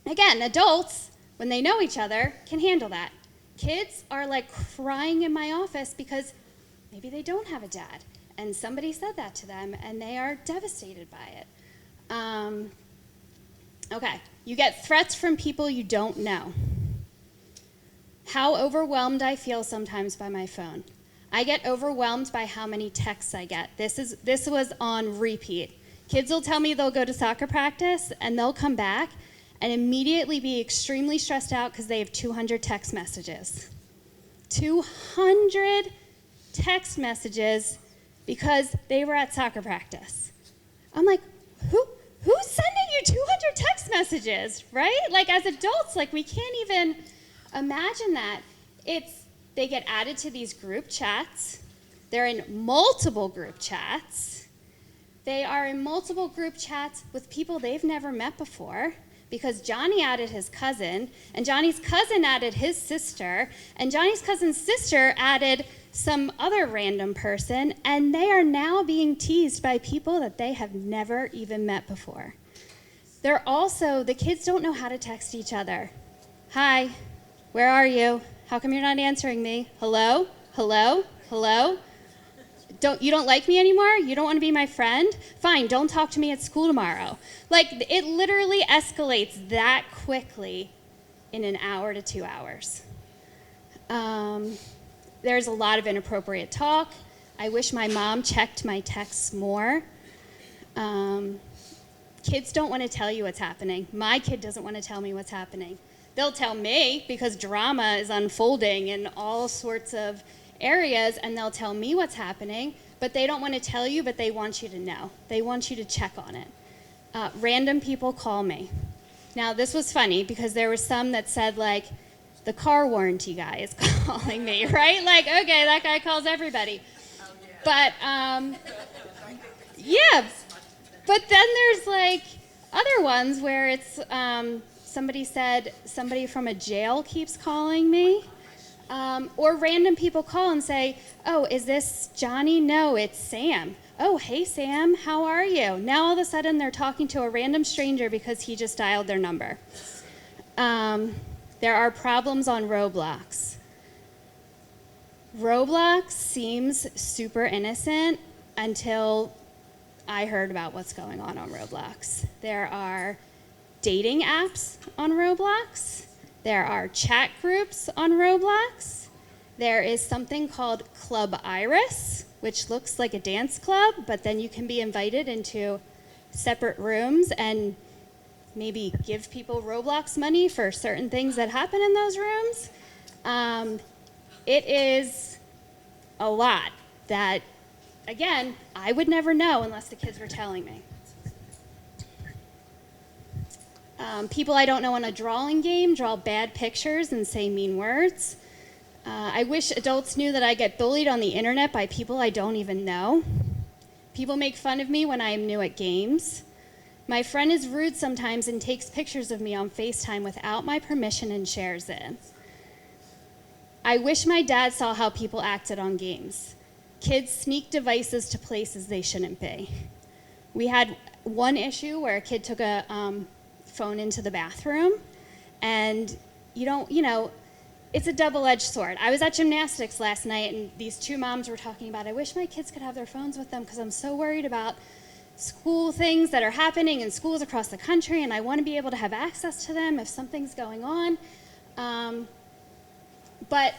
Again, adults, when they know each other, can handle that. Kids are like crying in my office because maybe they don't have a dad, and somebody said that to them, and they are devastated by it. Okay, you get threats from people you don't know. How overwhelmed I feel sometimes by my phone. I get overwhelmed by how many texts I get. This was on repeat. Kids will tell me they'll go to soccer practice and they'll come back and immediately be extremely stressed out because they have 200 text messages. 200 text messages because they were at soccer practice. I'm like, who's sending you 200 text messages, right? Like as adults, like we can't even imagine that. They get added to these group chats. They're in multiple group chats. They are in multiple group chats with people they've never met before because Johnny added his cousin, and Johnny's cousin added his sister, and Johnny's cousin's sister added some other random person, and they are now being teased by people that they have never even met before. The kids don't know how to text each other. Hi, where are you? How come you're not answering me? Hello? Hello? Hello? You don't like me anymore? You don't want to be my friend? Fine, don't talk to me at school tomorrow. Like, it literally escalates that quickly in an hour to 2 hours. There's a lot of inappropriate talk. I wish my mom checked my texts more. Kids don't want to tell you what's happening. My kid doesn't want to tell me what's happening. They'll tell me because drama is unfolding in all sorts of areas, and they'll tell me what's happening, but they don't want to tell you, but they want you to know. They want you to check on it. Random people call me. Now, this was funny because there were some that said, like, the car warranty guy is calling me, right? Like, okay, that guy calls everybody. But, yeah. But then there's, like, other ones where it's... somebody said somebody from a jail keeps calling me. Or random people call and say, oh, is this Johnny? No, it's Sam. Oh, hey, Sam, how are you? Now all of a sudden they're talking to a random stranger because he just dialed their number. There are problems on Roblox. Roblox seems super innocent until I heard about what's going on Roblox. There are dating apps on Roblox. There are chat groups on Roblox. There is something called Club Iris, which looks like a dance club, but then you can be invited into separate rooms and maybe give people Roblox money for certain things that happen in those rooms. It is a lot that, again, I would never know unless the kids were telling me. People I don't know in a drawing game draw bad pictures and say mean words. I wish adults knew that I get bullied on the internet by people I don't even know. People make fun of me when I am new at games. My friend is rude sometimes and takes pictures of me on FaceTime without my permission and shares it. I wish my dad saw how people acted on games. Kids sneak devices to places they shouldn't be. We had one issue where a kid took a phone into the bathroom, and it's a double-edged sword. I was at gymnastics last night, and these two moms were talking about, I wish my kids could have their phones with them because I'm so worried about school things that are happening in schools across the country, and I want to be able to have access to them if something's going on. But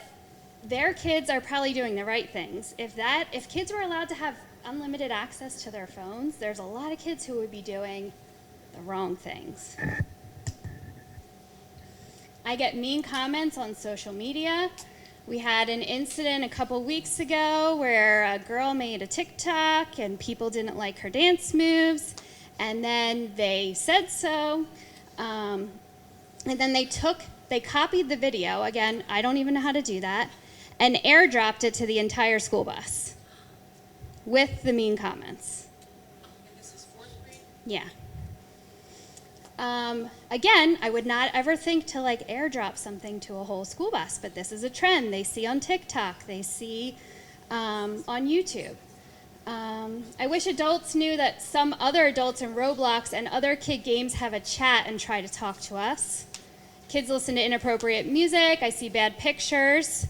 their kids are probably doing the right things. If kids were allowed to have unlimited access to their phones, there's a lot of kids who would be doing the wrong things. I get mean comments on social media. We had an incident a couple weeks ago where a girl made a TikTok and people didn't like her dance moves, and then they said so, and then they copied the video, again, I don't even know how to do that, and airdropped it to the entire school bus with the mean comments. And this is fourth grade? Yeah. Again, I would not ever think to like airdrop something to a whole school bus, but this is a trend they see on TikTok, they see on YouTube. I wish adults knew that some other adults in Roblox and other kid games have a chat and try to talk to us. Kids listen to inappropriate music, I see bad pictures.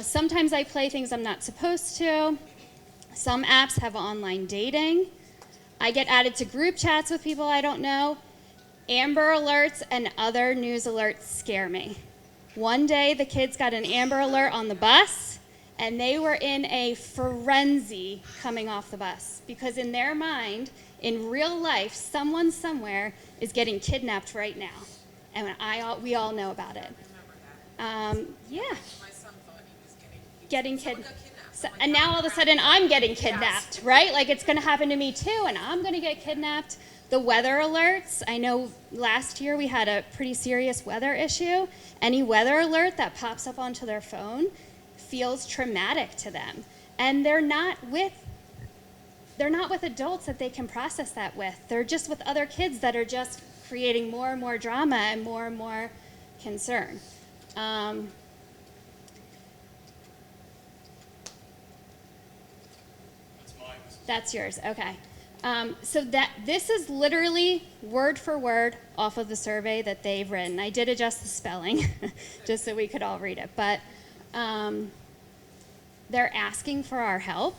Sometimes I play things I'm not supposed to. Some apps have online dating. I get added to group chats with people I don't know. Amber Alerts and other news alerts scare me. One day the kids got an Amber Alert on the bus and they were in a frenzy coming off the bus because in their mind, in real life, someone somewhere is getting kidnapped right now. And we all know about it. Yeah, My son thought he was getting someone kidnapped. got kidnapped. So, I'm like, and now oh, all of a crap. sudden I'm getting kidnapped, right? Like it's going to happen to me too, and I'm going to get kidnapped. The weather alerts, I know last year we had a pretty serious weather issue. Any weather alert that pops up onto their phone feels traumatic to them. And they're not with adults that they can process that with. They're just with other kids that are just creating more and more drama and more concern. That's yours, okay. So this is literally word for word off of the survey that they've written. I did adjust the spelling just so we could all read it, but they're asking for our help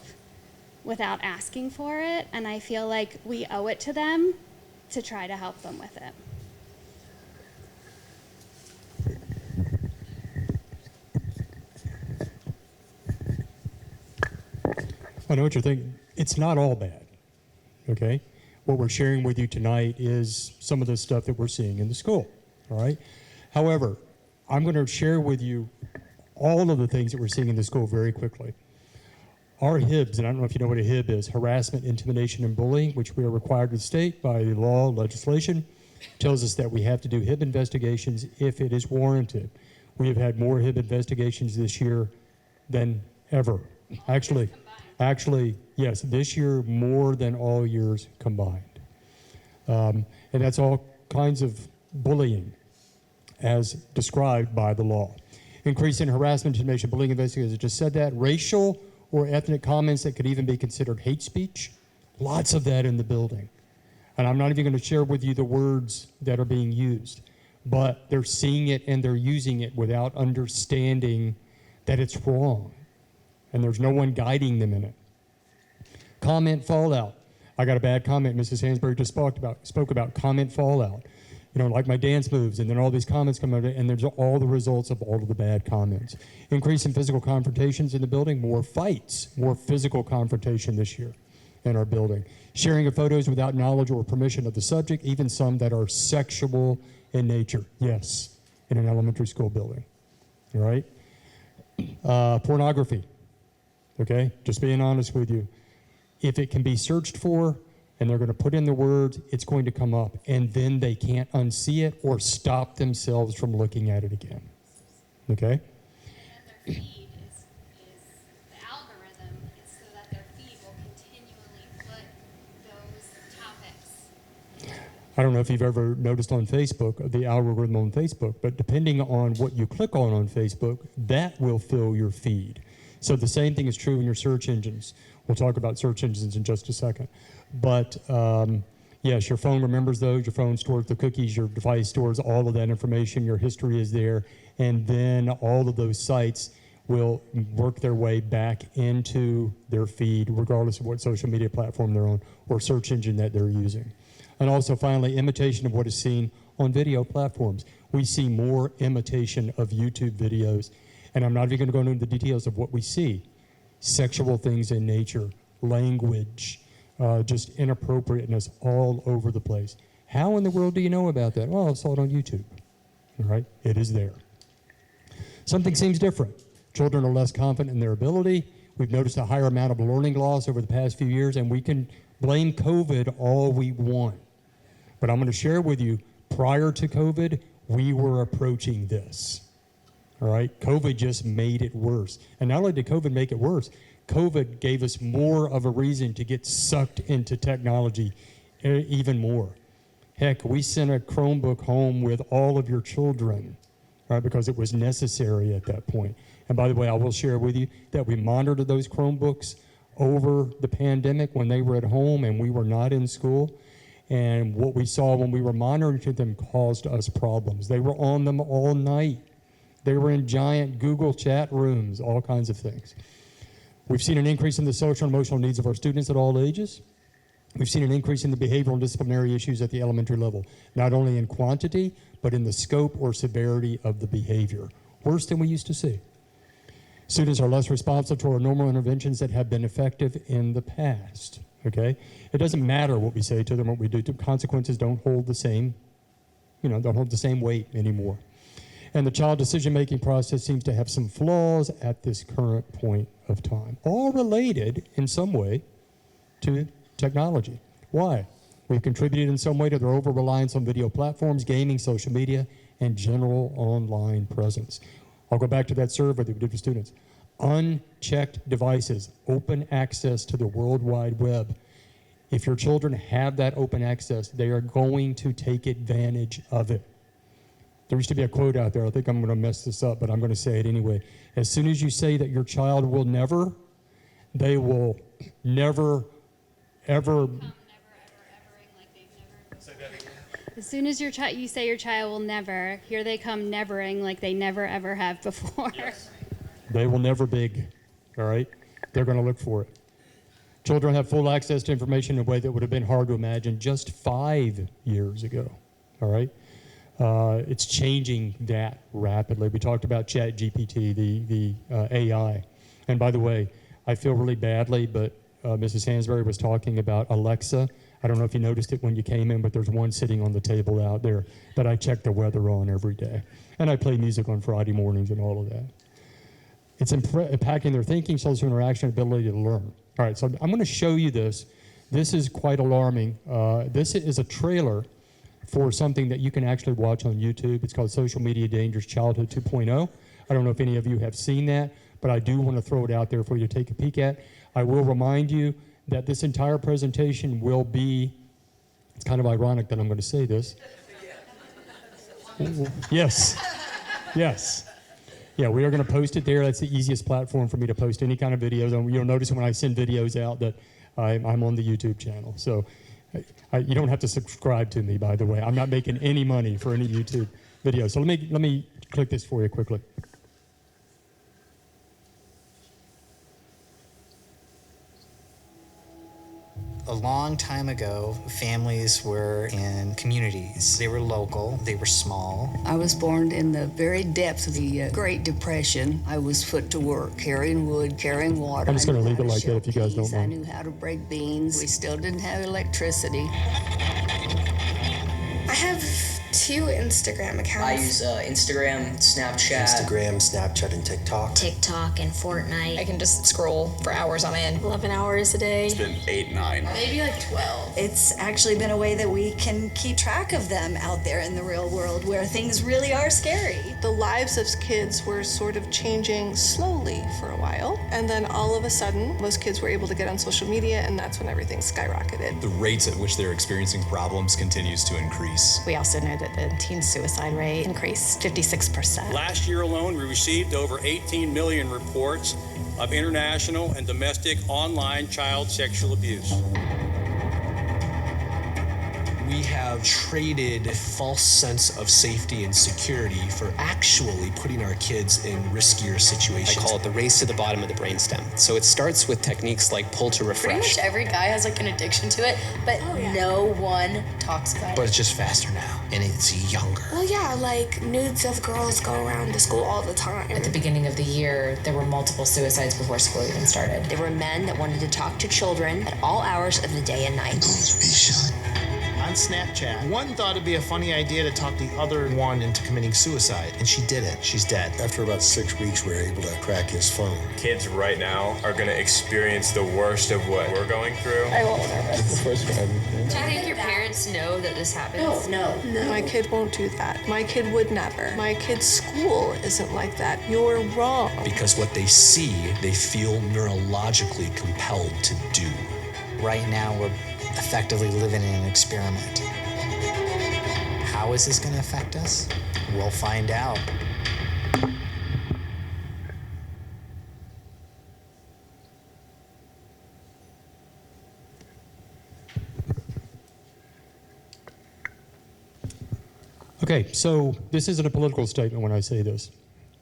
without asking for it, and I feel like we owe it to them to try to help them with it. I know what you're thinking. It's not all bad, okay? What we're sharing with you tonight is some of the stuff that we're seeing in the school, all right? However, I'm going to share with you all of the things that we're seeing in the school very quickly. Our HIBs, and I don't know if you know what a HIB is, harassment, intimidation, and bullying, which we are required to state by law, legislation, tells us that we have to do HIB investigations if it is warranted. We have had more HIB investigations this year than ever. Actually, yes, this year more than all years combined. And that's all kinds of bullying as described by the law. Increase in harassment, intimidation, bullying investigators, I just said that. Racial or ethnic comments that could even be considered hate speech. Lots of that in the building. And I'm not even going to share with you the words that are being used, but they're seeing it and they're using it without understanding that it's wrong. And there's no one guiding them in it. Comment fallout. I got a bad comment Mrs. Hansberry just spoke about comment fallout. You know, like my dance moves, and then all these comments come out, and there's all the results of all of the bad comments. Increase in physical confrontations in the building, more fights, more physical confrontation this year in our building. Sharing of photos without knowledge or permission of the subject, even some that are sexual in nature. Yes, in an elementary school building. All right? Pornography. Okay? Just being honest with you. If it can be searched for, and they're going to put in the words, it's going to come up, and then they can't unsee it or stop themselves from looking at it again. Okay? And their feed is the algorithm is so that their feed will continually put those topics. I don't know if you've ever noticed on Facebook, the algorithm on Facebook, but depending on what you click on Facebook, that will fill your feed. So the same thing is true in your search engines. We'll talk about search engines in just a second. But yes, your phone remembers those, your phone stores the cookies, your device stores all of that information, your history is there, and then all of those sites will work their way back into their feed, regardless of what social media platform they're on or search engine that they're using. And also finally, imitation of what is seen on video platforms. We see more imitation of YouTube videos, and I'm not even going to go into the details of what we see. Sexual things in nature, language, just inappropriateness all over the place. How in the world do you know about that? Well, I saw it on YouTube. All right, it is there. Something seems different. Children are less confident in their ability. We've noticed a higher amount of learning loss over the past few years, and we can blame COVID all we want. But I'm going to share with you, prior to COVID, we were approaching this. All right, COVID just made it worse. And not only did COVID make it worse, COVID gave us more of a reason to get sucked into technology even more. Heck, we sent a Chromebook home with all of your children, right, because it was necessary at that point. And by the way, I will share with you that we monitored those Chromebooks over the pandemic when they were at home and we were not in school. And what we saw when we were monitoring them caused us problems. They were on them all night. They were in giant Google chat rooms, all kinds of things. We've seen an increase in the social and emotional needs of our students at all ages. We've seen an increase in the behavioral and disciplinary issues at the elementary level, not only in quantity, but in the scope or severity of the behavior. Worse than we used to see. Students are less responsive to our normal interventions that have been effective in the past, okay? It doesn't matter what we say to them, what we do. Consequences don't hold the same, don't hold the same weight anymore. And the child decision-making process seems to have some flaws at this current point of time, all related in some way to technology. Why? We've contributed in some way to their over-reliance on video platforms, gaming, social media, and general online presence. I'll go back to that survey that we did for students. Unchecked devices, open access to the World Wide Web. If your children have that open access, they are going to take advantage of it. There used to be a quote out there, I think I'm going to mess this up, but I'm going to say it anyway. As soon as you say that your child will never, they will never, ever. As soon as you say your child will never, here they come nevering like they never ever have before. Yes. They will never big, all right? They're going to look for it. Children have full access to information in a way that would have been hard to imagine just 5 years ago, all right? It's changing that rapidly. We talked about ChatGPT, the AI. And by the way, I feel really badly, but Mrs. Hansberry was talking about Alexa. I don't know if you noticed it when you came in, but there's one sitting on the table out there that I check the weather on every day. And I play music on Friday mornings and all of that. It's impacting their thinking, social interaction, ability to learn. All right, so I'm going to show you this. This is quite alarming. This is a trailer for something that you can actually watch on YouTube. It's called Social Media Dangers Childhood 2.0. I don't know if any of you have seen that, but I do want to throw it out there for you to take a peek at. I will remind you that this entire presentation will be, it's kind of ironic that I'm going to say this. Yes, yes. Yeah, we are going to post it there. That's the easiest platform for me to post any kind of videos. And you'll notice when I send videos out that I'm on the YouTube channel. So you don't have to subscribe to me, by the way. I'm not making any money for any YouTube videos. So let me click this for you quickly. A long time ago, families were in communities. They were local, they were small. I was born in the very depths of the Great Depression. I was put to work, carrying wood, carrying water. I'm just going to leave it like that if you guys don't I mind. knew how to break beans. We still didn't have electricity. I have 2 Instagram accounts. I use Instagram, Snapchat, and TikTok. TikTok and Fortnite. I can just scroll for hours on end. 11 hours a day. It's been 8, 9. Maybe like 12. It's actually been a way that we can keep track of them out there in the real world where things really are scary. The lives of kids were sort of changing slowly for a while, and then all of a sudden, most kids were able to get on social media, and that's when everything skyrocketed. The rates at which they're experiencing problems continues to increase. We also know that the teen suicide rate increased 56%. Last year alone, we received over 18 million reports of international and domestic online child sexual abuse. We have traded a false sense of safety and security for actually putting our kids in riskier situations. I call it the race to the bottom of the brainstem. So it starts with techniques like pull to refresh. Pretty much every guy has like an addiction to it, but no one talks about it. But it's just faster now, and it's younger. Well, yeah, like nudes of girls go around the school all the time. At the beginning of the year, there were multiple suicides before school even started. There were men that wanted to talk to children at all hours of the day and night. On Snapchat, one thought it'd be a funny idea to talk the other one into committing suicide, and she did it. She's dead. After about 6 weeks, we were able to crack his phone. Kids right now are going to experience the worst of what we're going through. I'm a little nervous. The first one. Do you think your parents know that this happens? No. My kid won't do that. My kid would never. My kid's school isn't like that. You're wrong. Because what they see, they feel neurologically compelled to do. Right now, we're effectively living in an experiment. How is this going to affect us? We'll find out. Okay, so this isn't a political statement when I say this.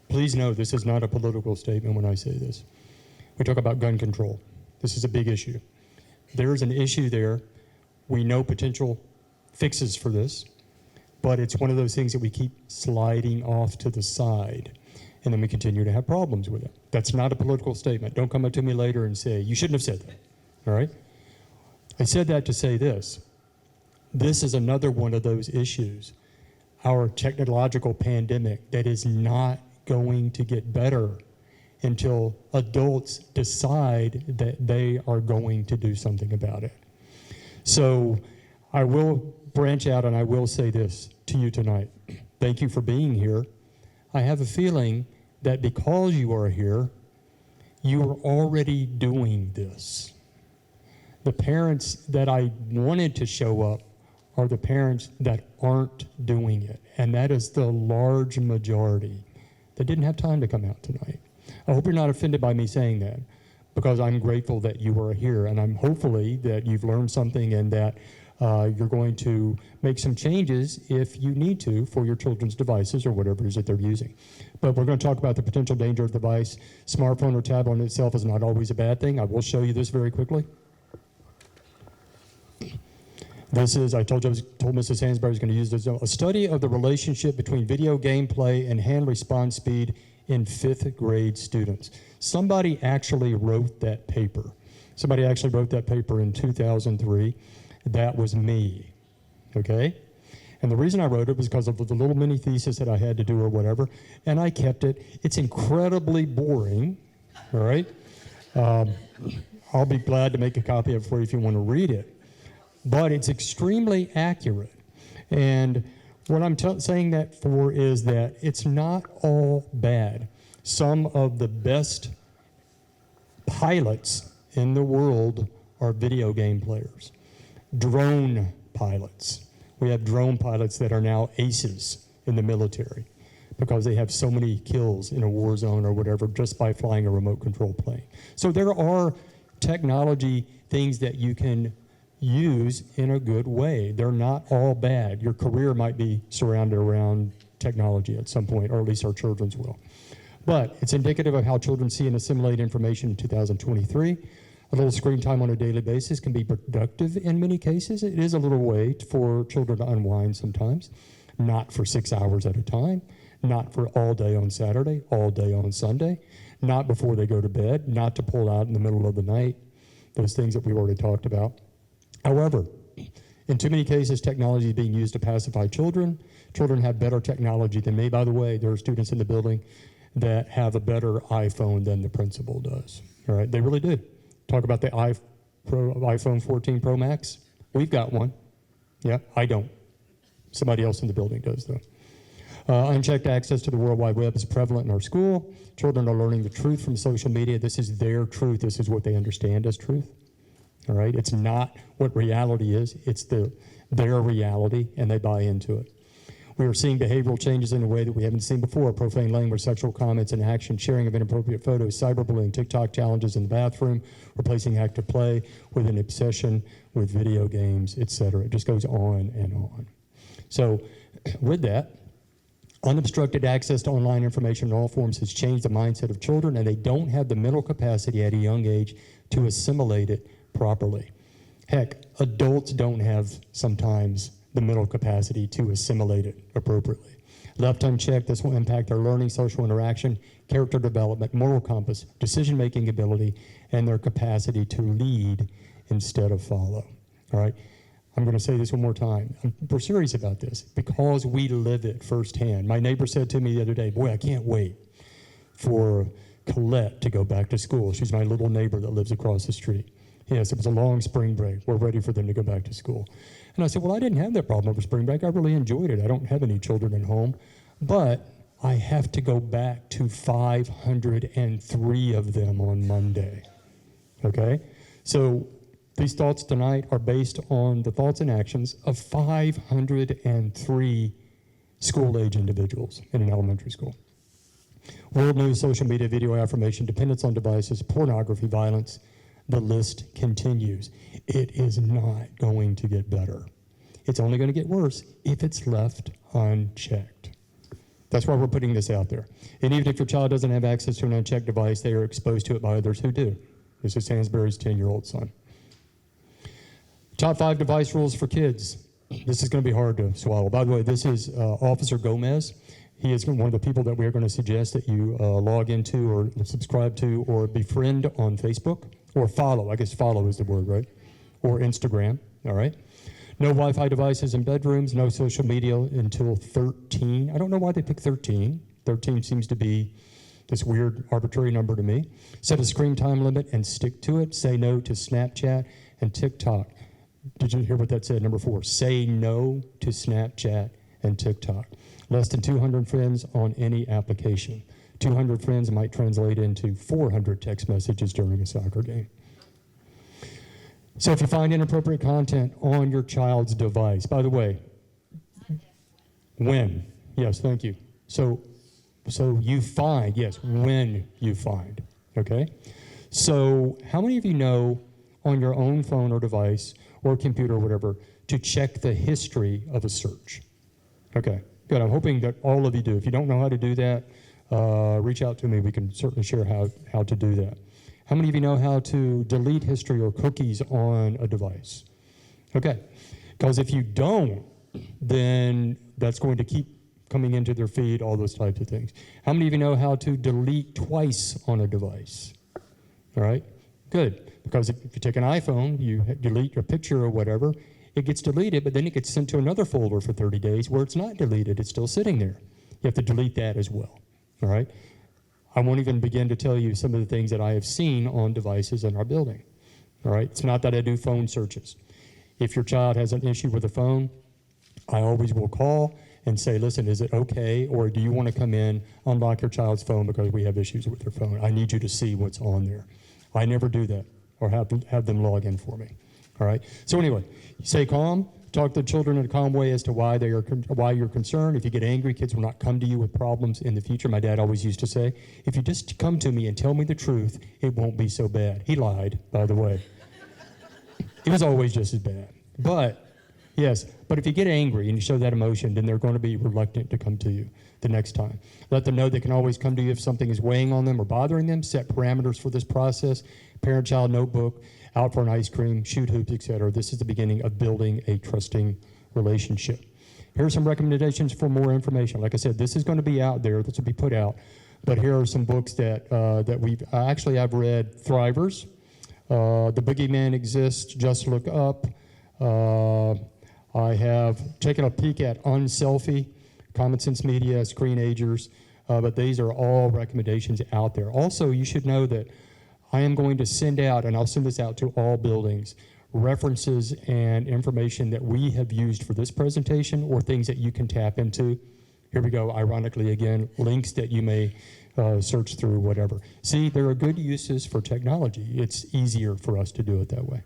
Please know this is not a political statement when I say this. We talk about gun control. This is a big issue. There's an issue there. We know potential fixes for this, but it's one of those things that we keep sliding off to the side, and then we continue to have problems with it. That's not a political statement. Don't come up to me later and say, you shouldn't have said that, all right? I said that to say this. This is another one of those issues, our technological pandemic, that is not going to get better until adults decide that they are going to do something about it. So I will branch out and I will say this to you tonight. Thank you for being here. I have a feeling that because you are here, you are already doing this. The parents that I wanted to show up are the parents that aren't doing it. And that is the large majority that didn't have time to come out tonight. I hope you're not offended by me saying that, because I'm grateful that you are here, and I'm hopefully that you've learned something and that you're going to make some changes if you need to for your children's devices or whatever it is that they're using. But we're going to talk about the potential danger of the device. Smartphone or tablet in itself is not always a bad thing. I will show you this very quickly. This is, I told Mrs. Hansberry I was going to use this, a study of the relationship between video game play and hand response speed in 5th grade students. Somebody actually wrote that paper. Somebody actually wrote that paper in 2003. That was me, okay? And the reason I wrote it was because of the little mini thesis that I had to do or whatever, and I kept it. It's incredibly boring, all right? I'll be glad to make a copy of it for you if you want to read it. But it's extremely accurate. And what I'm saying that for is that it's not all bad. Some of the best pilots in the world are video game players. Drone pilots. We have drone pilots that are now aces in the military because they have so many kills in a war zone or whatever just by flying a remote control plane. So there are technology things that you can use in a good way. They're not all bad. Your career might be surrounded around technology at some point, or at least our children's will. But it's indicative of how children see and assimilate information in 2023. A little screen time on a daily basis can be productive in many cases. It is a little way for children to unwind sometimes, not for 6 hours at a time, not for all day on Saturday, all day on Sunday, not before they go to bed, not to pull out in the middle of the night, those things that we've already talked about. However, in too many cases, technology is being used to pacify children. Children have better technology than me. By the way, there are students in the building that have a better iPhone than the principal does. All right, they really do. Talk about the iPhone 14 Pro Max. We've got one. Yeah, I don't. Somebody else in the building does, though. Unchecked access to the World Wide Web is prevalent in our school. Children are learning the truth from social media. This is their truth. This is what they understand as truth. All right, it's not what reality is. It's their reality, and they buy into it. We are seeing behavioral changes in a way that we haven't seen before. Profane language, sexual comments and action, sharing of inappropriate photos, cyberbullying, TikTok challenges in the bathroom, replacing active play with an obsession with video games, etc. It just goes on and on. So with that, unobstructed access to online information in all forms has changed the mindset of children, and they don't have the mental capacity at a young age to assimilate it properly. Heck, adults don't have sometimes the mental capacity to assimilate it appropriately. Left unchecked, this will impact their learning, social interaction, character development, moral compass, decision-making ability, and their capacity to lead instead of follow. All right? I'm going to say this one more time. We're serious about this because we live it firsthand. My neighbor said to me the other day, boy, I can't wait for Colette to go back to school. She's my little neighbor that lives across the street. Yes, it was a long spring break. We're ready for them to go back to school. And I said, well, I didn't have that problem over spring break. I really enjoyed it. I don't have any children at home. But I have to go back to 503 of them on Monday. Okay? So these thoughts tonight are based on the thoughts and actions of 503 school-age individuals in an elementary school. World news, social media, video affirmation, dependence on devices, pornography, violence. The list continues. It is not going to get better. It's only going to get worse if it's left unchecked. That's why we're putting this out there. And even if your child doesn't have access to an unchecked device, they are exposed to it by others who do. This is Hansberry's 10-year-old son. Top 5 device rules for kids. This is going to be hard to swallow. By the way, this is Officer Gomez. He is one of the people that we are going to suggest that you log into or subscribe to or befriend on Facebook or follow. I guess follow is the word, right? Or Instagram, all right? No Wi-Fi devices in bedrooms, no social media until 13. I don't know why they picked 13. 13 seems to be this weird arbitrary number to me. Set a screen time limit and stick to it. Say no to Snapchat and TikTok. Did you hear what that said? Number 4, say no to Snapchat and TikTok. Less than 200 friends on any application. 200 friends might translate into 400 text messages during a soccer game. So if you find inappropriate content on your child's device, by the way, when? Yes, thank you. So you find, yes, when you find, okay? So how many of you know on your own phone or device or computer or whatever to check the history of a search? Okay, good. I'm hoping that all of you do. If you don't know how to do that, reach out to me. We can certainly share how to do that. How many of you know how to delete history or cookies on a device? Okay, because if you don't, then that's going to keep coming into their feed, all those types of things. How many of you know how to delete twice on a device? All right, good. Because if you take an iPhone, you delete your picture or whatever, it gets deleted, but then it gets sent to another folder for 30 days where it's not deleted, it's still sitting there. You have to delete that as well, all right? I won't even begin to tell you some of the things that I have seen on devices in our building, all right? It's not that I do phone searches. If your child has an issue with a phone, I always will call and say, listen, is it okay, or do you want to come in, unlock your child's phone because we have issues with their phone? I need you to see what's on there. I never do that or have them log in for me, all right? So anyway, stay calm. Talk to the children in a calm way as to why you're concerned. If you get angry, kids will not come to you with problems in the future. My dad always used to say, if you just come to me and tell me the truth, it won't be so bad. He lied, by the way. It was always just as bad. But, yes, but if you get angry and you show that emotion, then they're going to be reluctant to come to you the next time. Let them know they can always come to you if something is weighing on them or bothering them. Set parameters for this process. Parent-child notebook. Out for an ice cream, shoot hoops, etc. This is the beginning of building a trusting relationship. Here are some recommendations for more information. Like I said, this is going to be out there. This will be put out. But here are some books that I've read. Thrivers, The Boogeyman Exists, Just Look Up. I have taken a peek at Unselfie, Common Sense Media, Screenagers. But these are all recommendations out there. Also, you should know that I am going to send out, and I'll send this out to all buildings, references and information that we have used for this presentation or things that you can tap into. Here we go, ironically again, links that you may search through, whatever. See, there are good uses for technology. It's easier for us to do it that way.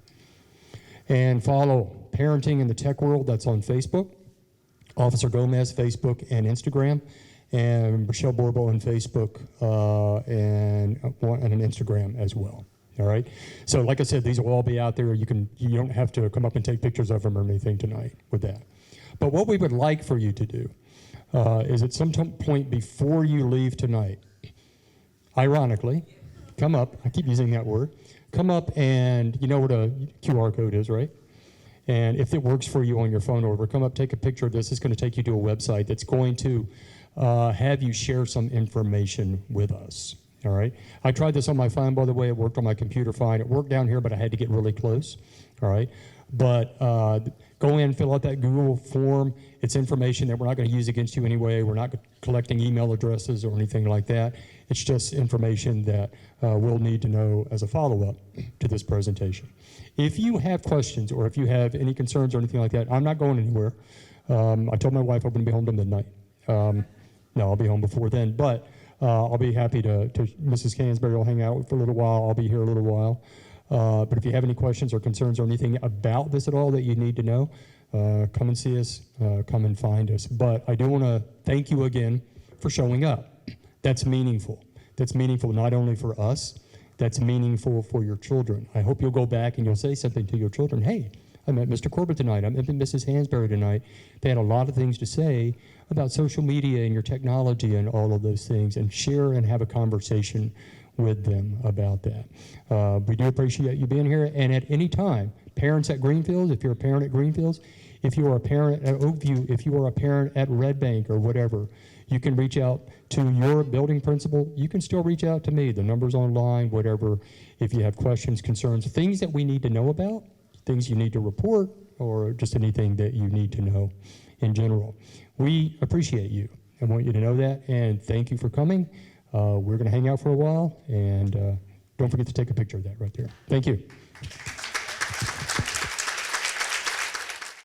And follow Parenting in the Tech World, that's on Facebook. Officer Gomez, Facebook and Instagram, and Michelle Borbo on Facebook and an Instagram as well. All right. So like I said, these will all be out there. You don't have to come up and take pictures of them or anything tonight with that. But what we would like for you to do is at some point before you leave tonight, ironically, come up. I keep using that word. Come up and you know what a QR code is, right? And if it works for you on your phone or whatever, come up, take a picture of this. It's going to take you to a website that's going to have you share some information with us. All right. I tried this on my phone, by the way. It worked on my computer fine. It worked down here, but I had to get really close. All right. But go in, fill out that Google form. It's information that we're not going to use against you anyway. We're not collecting email addresses or anything like that. It's just information that we'll need to know as a follow-up to this presentation. If you have questions or if you have any concerns or anything like that, I'm not going anywhere. I told my wife I'm going to be home to midnight. No, I'll be home before then, but I'll be happy to Mrs. Hansberry will hang out for a little while. I'll be here a little while. But if you have any questions or concerns or anything about this at all that you need to know, come and see us, come and find us. But I do want to thank you again for showing up. That's meaningful. That's meaningful not only for us, that's meaningful for your children. I hope you'll go back and you'll say something to your children. Hey, I met Mr. Corbett tonight. I met Mrs. Hansberry tonight. They had a lot of things to say about social media and your technology and all of those things, and share and have a conversation with them about that. We do appreciate you being here, and at any time, parents at Greenfields, if you're a parent at Greenfields, if you are a parent at Oakview, if you are a parent at Red Bank or whatever, you can reach out to your building principal. You can still reach out to me. The number's online, whatever. If you have questions, concerns, things that we need to know about, things you need to report, or just anything that you need to know in general. We appreciate you. I want you to know that, and thank you for coming. We're going to hang out for a while, and don't forget to take a picture of that right there. Thank you.